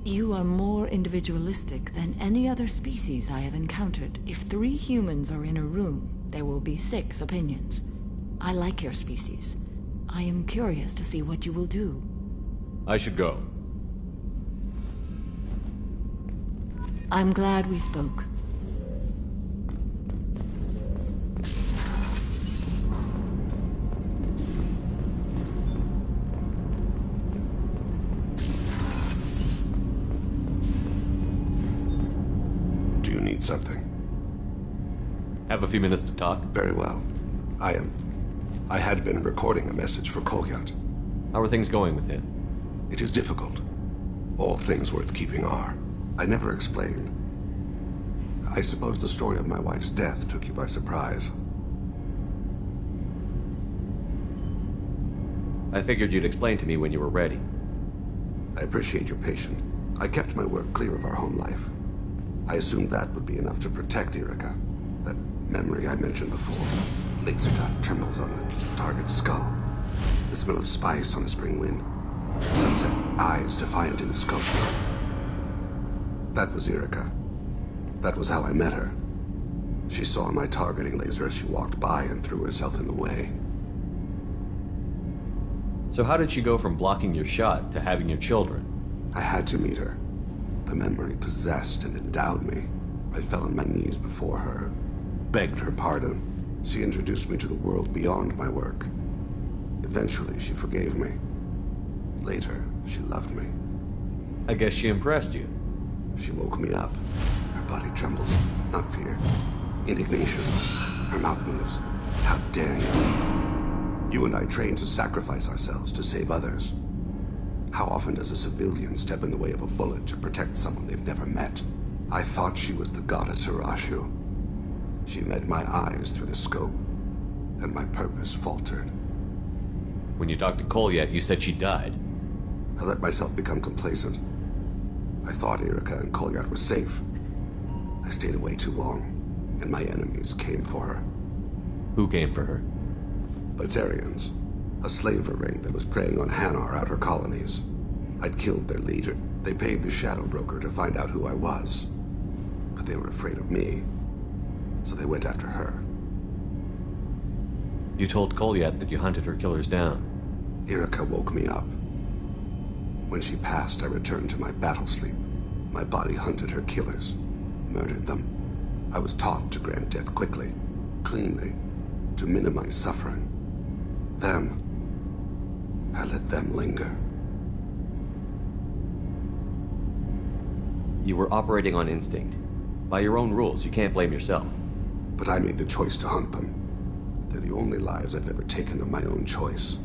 You are more individualistic than any other species I have encountered. If 3 humans are in a room, there will be 6 opinions. I like your species. I am curious to see what you will do. I should go. I'm glad we spoke. Do you need something? Have a few minutes to talk? Very well. I had been recording a message for Kolyat. How are things going with him? It is difficult. All things worth keeping are. I never explained. I suppose the story of my wife's death took you by surprise. I figured you'd explain to me when you were ready. I appreciate your patience. I kept my work clear of our home life. I assumed that would be enough to protect Irika. That memory I mentioned before. Laser dot trembles on the target's skull. The smell of spice on the spring wind. Sunset eyes defiant in the scope. That was Irika. That was how I met her. She saw my targeting laser as she walked by and threw herself in the way. So how did she go from blocking your shot to having your children? I had to meet her. The memory possessed and endowed me. I fell on my knees before her, begged her pardon. She introduced me to the world beyond my work. Eventually, she forgave me. Later, she loved me. I guess she impressed you. She woke me up. Her body trembles. Not fear. Indignation. Her mouth moves. How dare you? You and I trained to sacrifice ourselves to save others. How often does a civilian step in the way of a bullet to protect someone they've never met? I thought she was the goddess Hirashu. She met my eyes through the scope, and my purpose faltered. When you talked to Kolyat, you said she died. I let myself become complacent. I thought Irika and Kolyat were safe. I stayed away too long, and my enemies came for her. Who came for her? Batarians. A slaver ring that was preying on Hanar outer colonies. I'd killed their leader. They paid the Shadow Broker to find out who I was. But they were afraid of me. So they went after her. You told Kolyat that you hunted her killers down. Irika woke me up. When she passed, I returned to my battle sleep. My body hunted her killers, murdered them. I was taught to grant death quickly, cleanly, to minimize suffering. Then, I let them linger. You were operating on instinct. By your own rules, you can't blame yourself. But I made the choice to hunt them. They're the only lives I've ever taken of my own choice.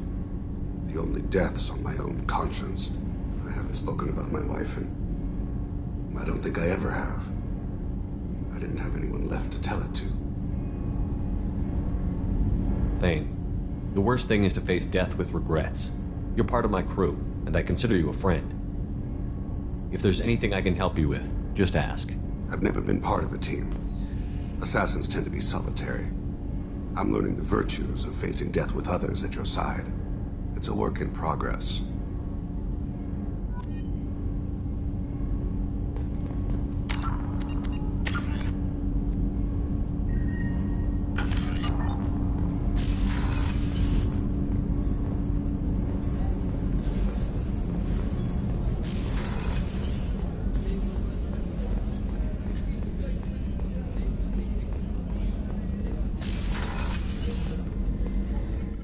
The only deaths on my own conscience. I haven't spoken about my wife, and I don't think I ever have. I didn't have anyone left to tell it to. Thane, the worst thing is to face death with regrets. You're part of my crew, and I consider you a friend. If there's anything I can help you with, just ask. I've never been part of a team. Assassins tend to be solitary. I'm learning the virtues of facing death with others at your side. It's a work in progress.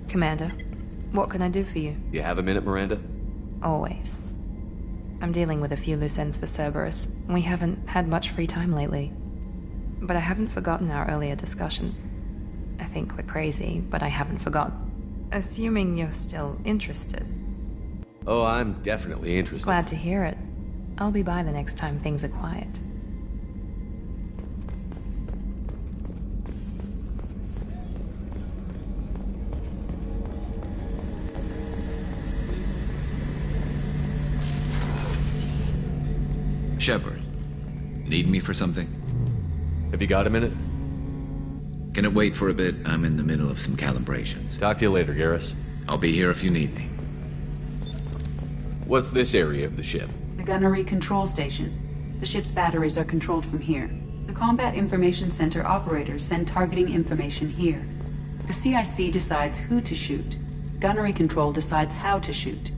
Commander, what can I do for you? You have a minute, Miranda? Always. I'm dealing with a few loose ends for Cerberus. We haven't had much free time lately. But I haven't forgotten our earlier discussion. I think we're crazy, but I haven't forgotten. Assuming you're still interested. Oh, I'm definitely interested. Glad to hear it. I'll be by the next time things are quiet. Shepard, need me for something? Have you got a minute? Can it wait for a bit? I'm in the middle of some calibrations. Talk to you later, Garrus. I'll be here if you need me. What's this area of the ship? The gunnery control station. The ship's batteries are controlled from here. The Combat Information Center operators send targeting information here. The CIC decides who to shoot. Gunnery control decides how to shoot.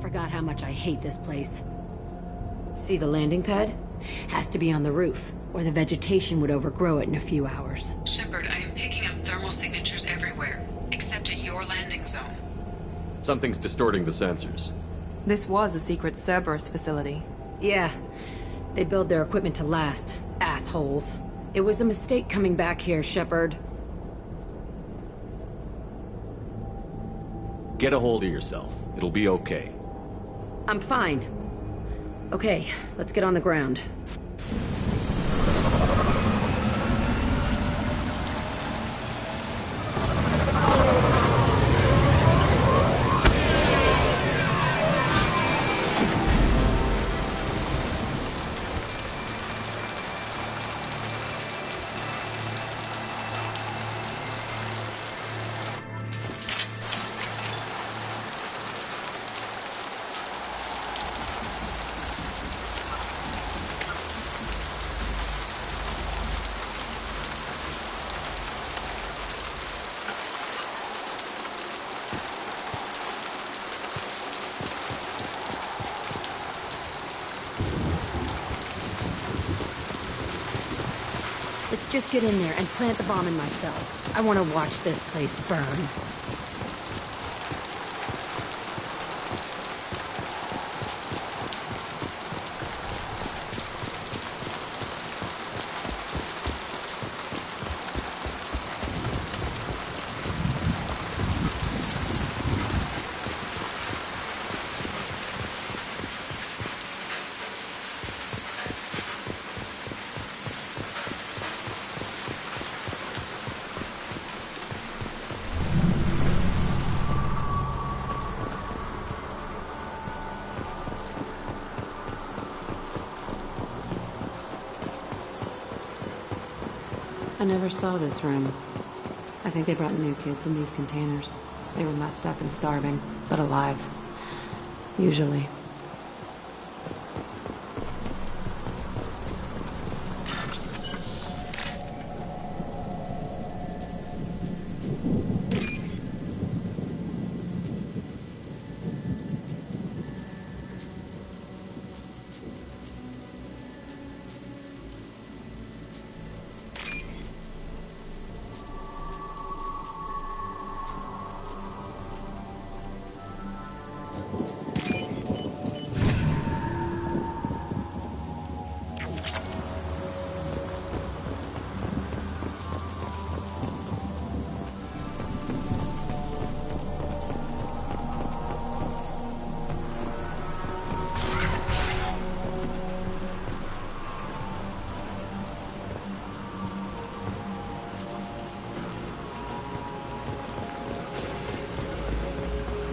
Forgot how much I hate this place. See the landing pad? Has to be on the roof, or the vegetation would overgrow it in a few hours. Shepard, I am picking up thermal signatures everywhere, except at your landing zone. Something's distorting the sensors. This was a secret Cerberus facility. Yeah. They build their equipment to last. Assholes. It was a mistake coming back here, Shepard. Get a hold of yourself. It'll be okay. I'm fine. Okay, let's get on the ground. Let's just get in there and plant the bomb in myself. I want to watch this place burn. never saw this room. I think they brought new kids in these containers. They were messed up and starving, but alive. Usually.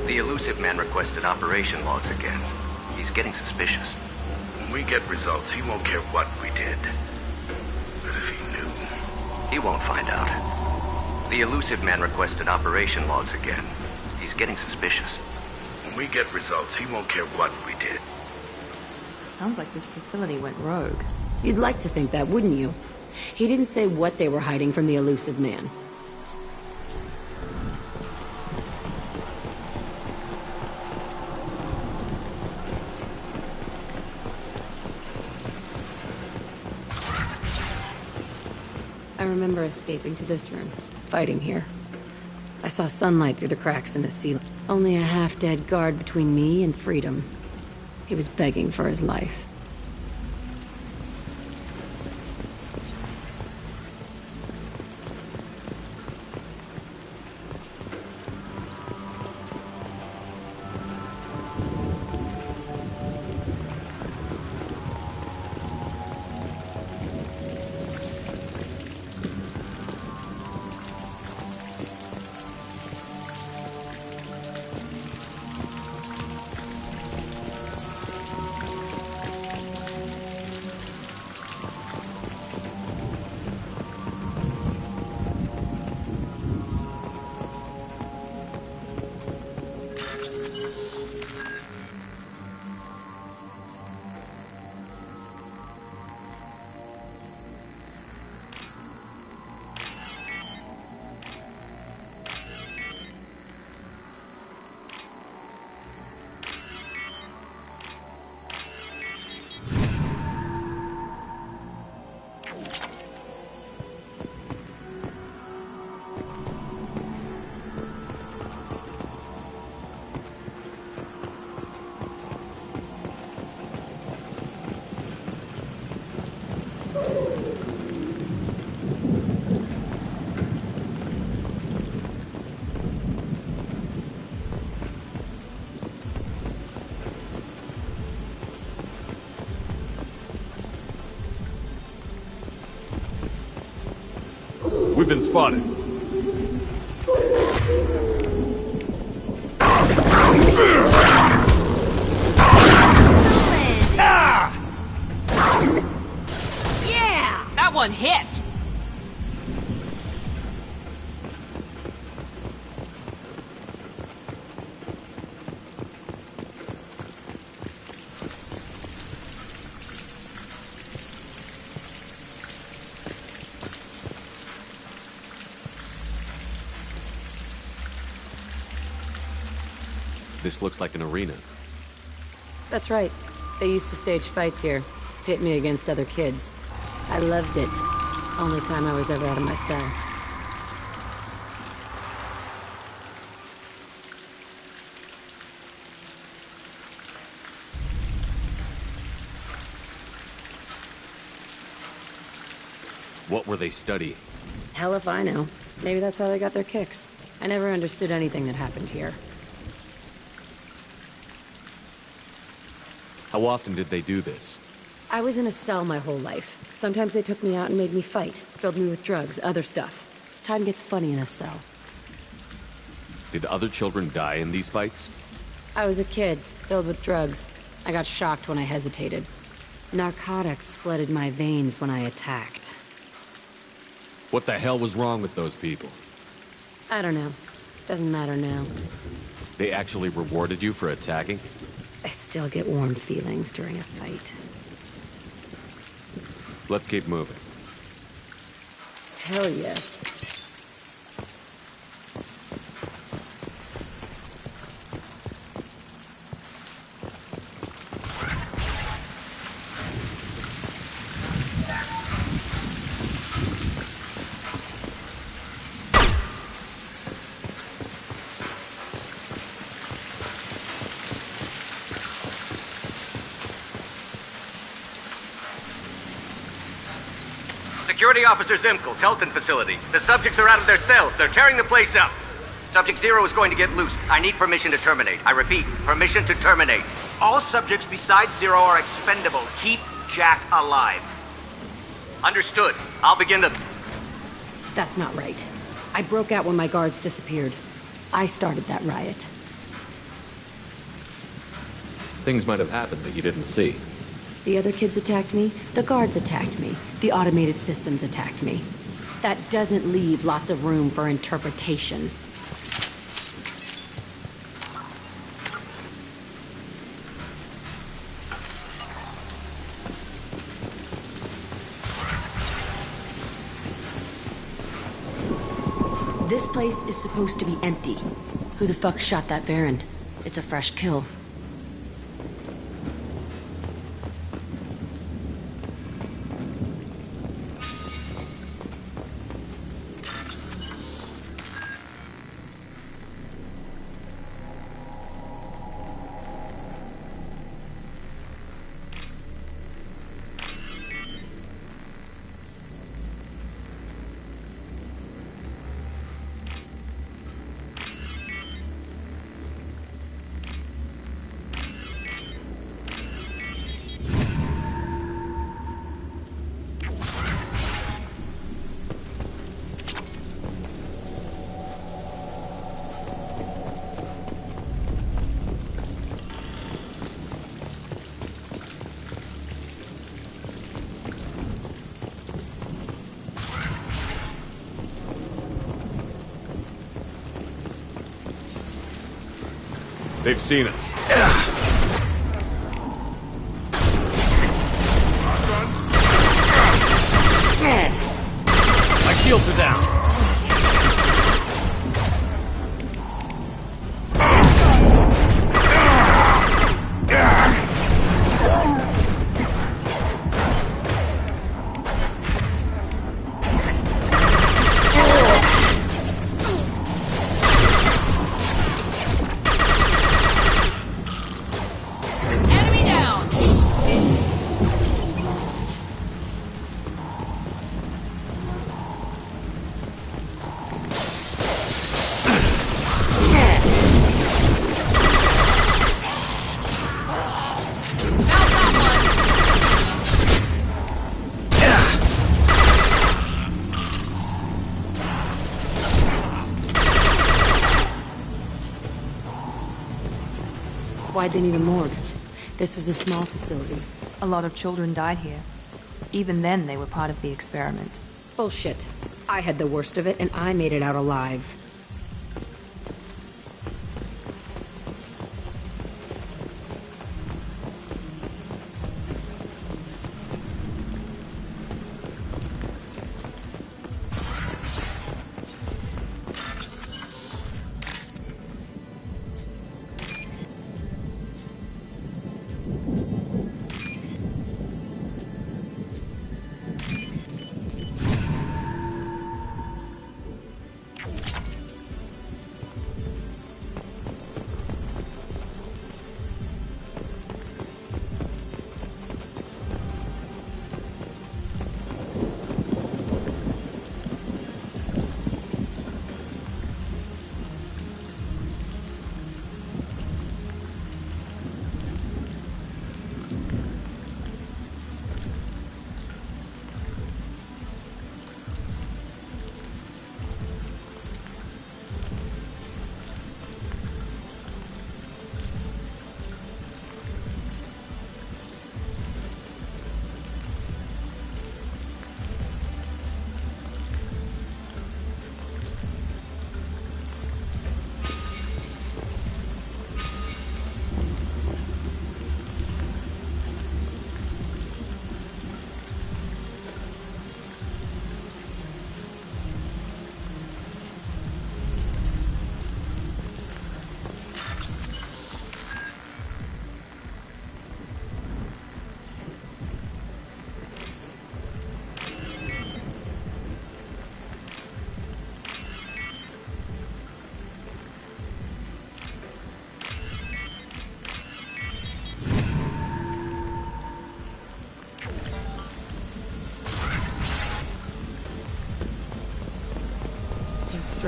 The elusive man requested operation logs again. He's getting suspicious. When we get results, he won't care what we did. But if he knew... He won't find out. The elusive man requested operation logs again. He's getting suspicious. When we get results, he won't care what we did. Sounds like this facility went rogue. You'd like to think that, wouldn't you? He didn't say what they were hiding from the elusive man. I remember escaping to this room, fighting here. I saw sunlight through the cracks in the ceiling. Only a half-dead guard between me and freedom. He was begging for his life. We've been spotted. Yeah! That one hit! This looks like an arena. That's right. They used to stage fights here. Pit me against other kids. I loved it. Only time I was ever out of my cell. What were they studying? Hell if I know. Maybe that's how they got their kicks. I never understood anything that happened here. How often did they do this? I was in a cell my whole life. Sometimes they took me out and made me fight. Filled me with drugs, other stuff. Time gets funny in a cell. Did other children die in these fights? I was a kid, filled with drugs. I got shocked when I hesitated. Narcotics flooded my veins when I attacked. What the hell was wrong with those people? I don't know. Doesn't matter now. They actually rewarded you for attacking? I still get warm feelings during a fight. Let's keep moving. Hell yes. Security Officer Zimkel, Telton facility. The subjects are out of their cells. They're tearing the place up. Subject Zero is going to get loose. I need permission to terminate. I repeat, permission to terminate. All subjects besides Zero are expendable. Keep Jack alive. Understood. I'll begin the... That's not right. I broke out when my guards disappeared. I started that riot. Things might have happened that you didn't see. The other kids attacked me, the guards attacked me, the automated systems attacked me. That doesn't leave lots of room for interpretation. This place is supposed to be empty. Who the fuck shot that Baron? It's a fresh kill. They've seen us. My shields are down. Why'd they need a morgue? This was a small facility. A lot of children died here. Even then, they were part of the experiment. Bullshit. I had the worst of it, and I made it out alive.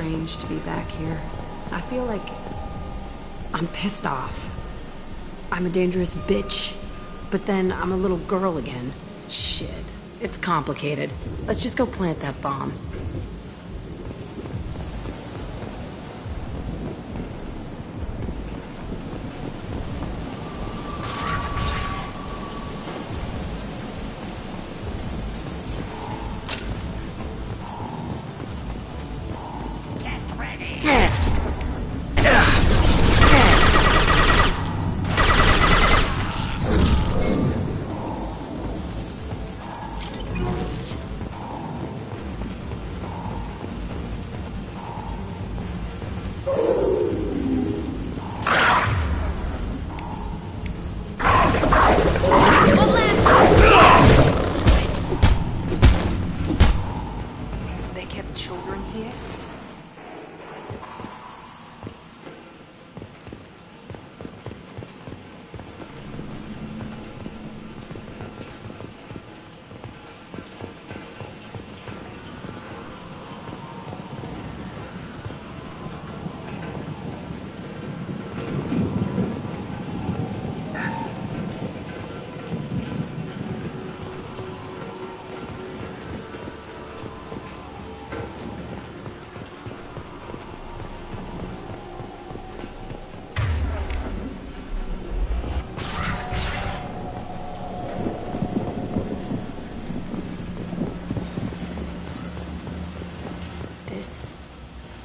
strange to be back here. I feel like I'm pissed off. I'm a dangerous bitch, but then I'm a little girl again. Shit. It's complicated. Let's just go plant that bomb.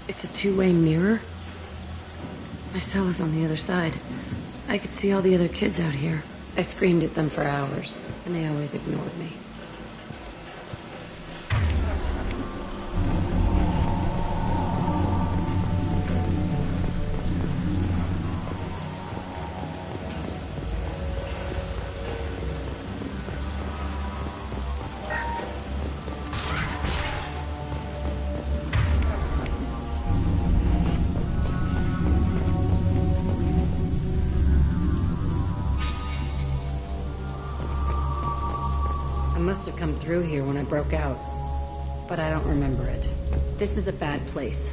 It's a two-way mirror? My cell is on the other side. I could see all the other kids out here. I screamed at them for hours, and they always ignored me. I must have come through here when I broke out, but I don't remember it. This is a bad place.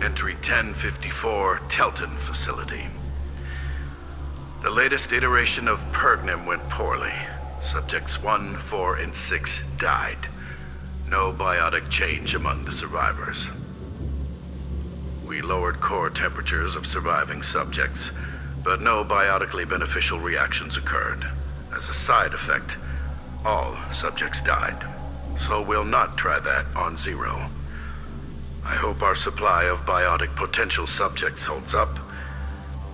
Entry 1054, Telton facility. The latest iteration of Pergnim went poorly. Subjects 1, 4, and 6 died. No biotic change among the survivors. We lowered core temperatures of surviving subjects, but no biotically beneficial reactions occurred. As a side effect, all subjects died. So we'll not try that on Zero. I hope our supply of biotic potential subjects holds up.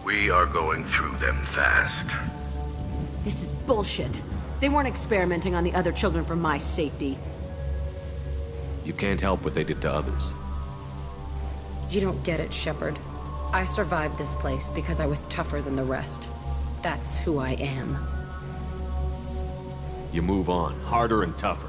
We are going through them fast. This is bullshit. They weren't experimenting on the other children for my safety. You can't help what they did to others. You don't get it, Shepard. I survived this place because I was tougher than the rest. That's who I am. You move on, harder and tougher.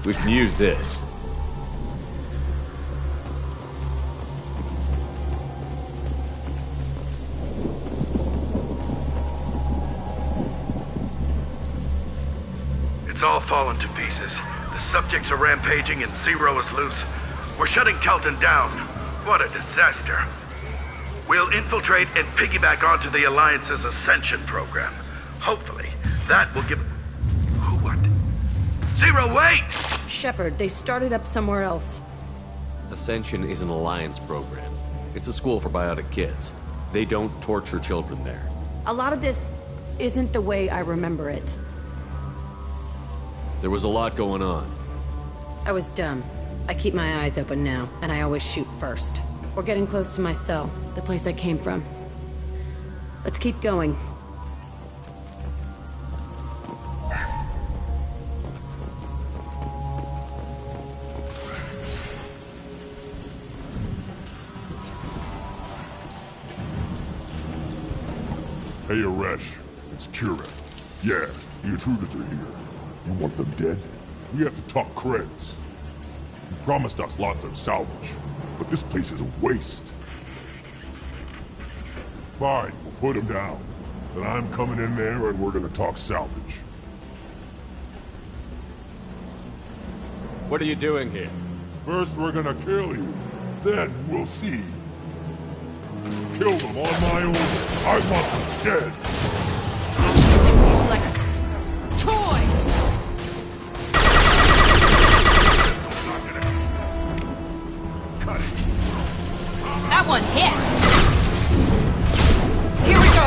We can use this. It's all fallen to pieces. The subjects are rampaging and Zero is loose. We're shutting Telton down. What a disaster. We'll infiltrate and piggyback onto the Alliance's Ascension program. Hopefully, that will give... Who, what? Zero, wait! Shepard, they started up somewhere else. Ascension is an Alliance program. It's a school for biotic kids. They don't torture children there. A lot of this isn't the way I remember it. There was a lot going on. I was dumb. I keep my eyes open now, and I always shoot first. We're getting close to my cell, the place I came from. Let's keep going. Hey, Aresh. It's Kira. Yeah, the intruders are here. You want them dead? We have to talk creds. You promised us lots of salvage, but this place is a waste. Fine, we'll put them down. Then I'm coming in there and we're gonna talk salvage. What are you doing here? First we're gonna kill you. Then we'll see. Kill them on my order. I want them dead. Like a toy! That one hit! Here we go!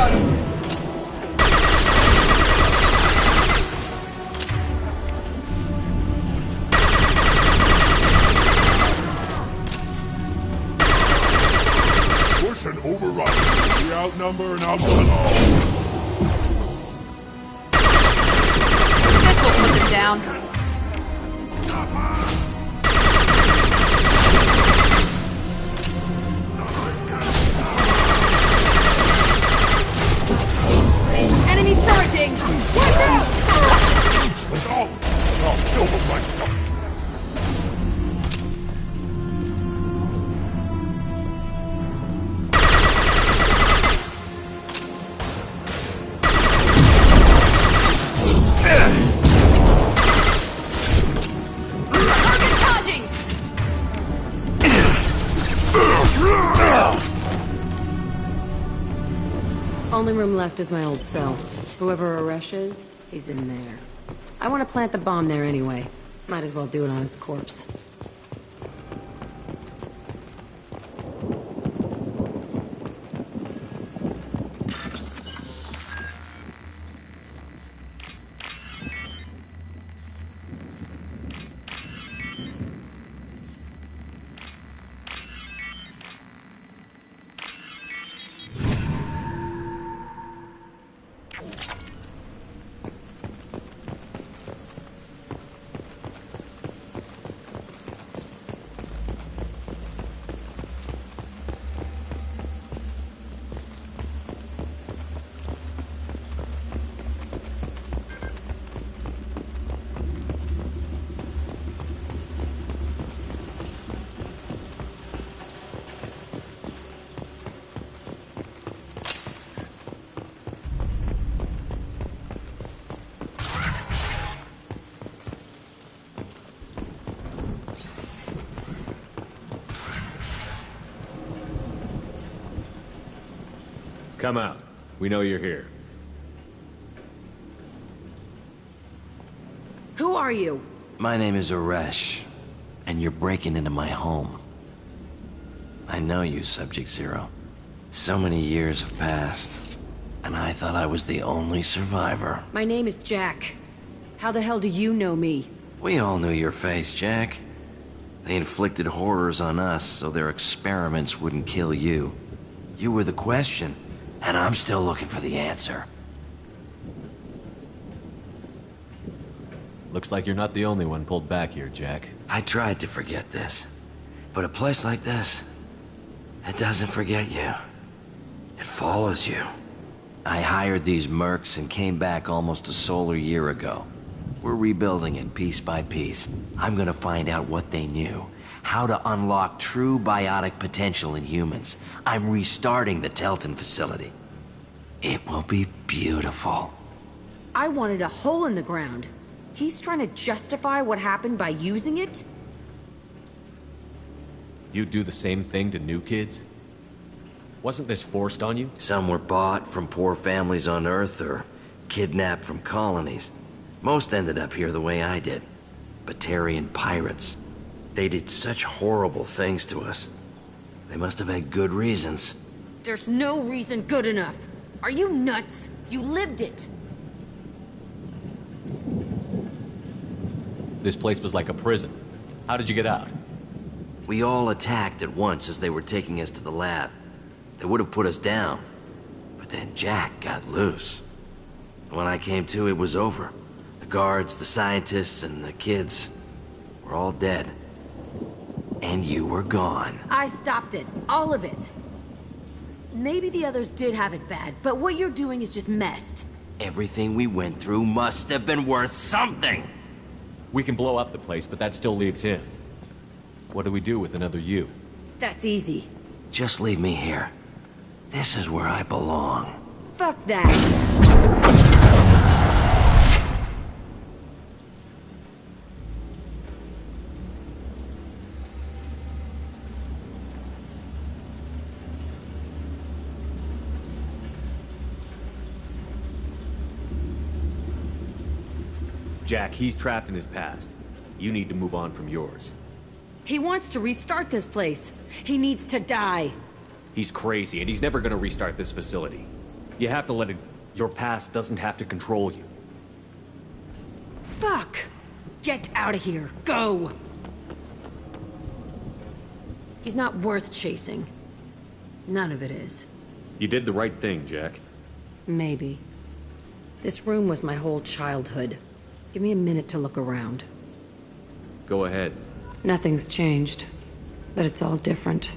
Push and override. We outnumber and outrun all. This will put them down. Enemy charging! Watch out! I'll kill them myself. Only room left is my old cell. Whoever Aresh is, he's in there. I want to plant the bomb there anyway. Might as well do it on his corpse. Come out. We know you're here. Who are you? My name is Aresh, and you're breaking into my home. I know you, Subject Zero. So many years have passed, and I thought I was the only survivor. My name is Jack. How the hell do you know me? We all knew your face, Jack. They inflicted horrors on us so their experiments wouldn't kill you. You were the question, and I'm still looking for the answer. Looks like you're not the only one pulled back here, Jack. I tried to forget this, but a place like this, it doesn't forget you. It follows you. I hired these mercs and came back almost a solar year ago. We're rebuilding it piece by piece. I'm gonna find out what they knew. How to unlock true biotic potential in humans. I'm restarting the Telton facility. It will be beautiful. I wanted a hole in the ground. He's trying to justify what happened by using it? You'd do the same thing to new kids? Wasn't this forced on you? Some were bought from poor families on Earth or kidnapped from colonies. Most ended up here the way I did. Batarian pirates. They did such horrible things to us. They must have had good reasons. There's no reason good enough. Are you nuts? You lived it. This place was like a prison. How did you get out? We all attacked at once as they were taking us to the lab. They would have put us down. But then Jack got loose. When I came to, it was over. The guards, the scientists, and the kids were all dead. And you were gone. I stopped it. All of it. Maybe the others did have it bad, but what you're doing is just messed. Everything we went through must have been worth something! We can blow up the place, but that still leaves him. What do we do with another you? That's easy. Just leave me here. This is where I belong. Fuck that. Jack, he's trapped in his past. You need to move on from yours. He wants to restart this place. He needs to die. He's crazy, and he's never gonna restart this facility. You have to let it... Your past doesn't have to control you. Fuck! Get out of here. Go! He's not worth chasing. None of it is. You did the right thing, Jack. Maybe. This room was my whole childhood. Give me a minute to look around. Go ahead. Nothing's changed, but it's all different.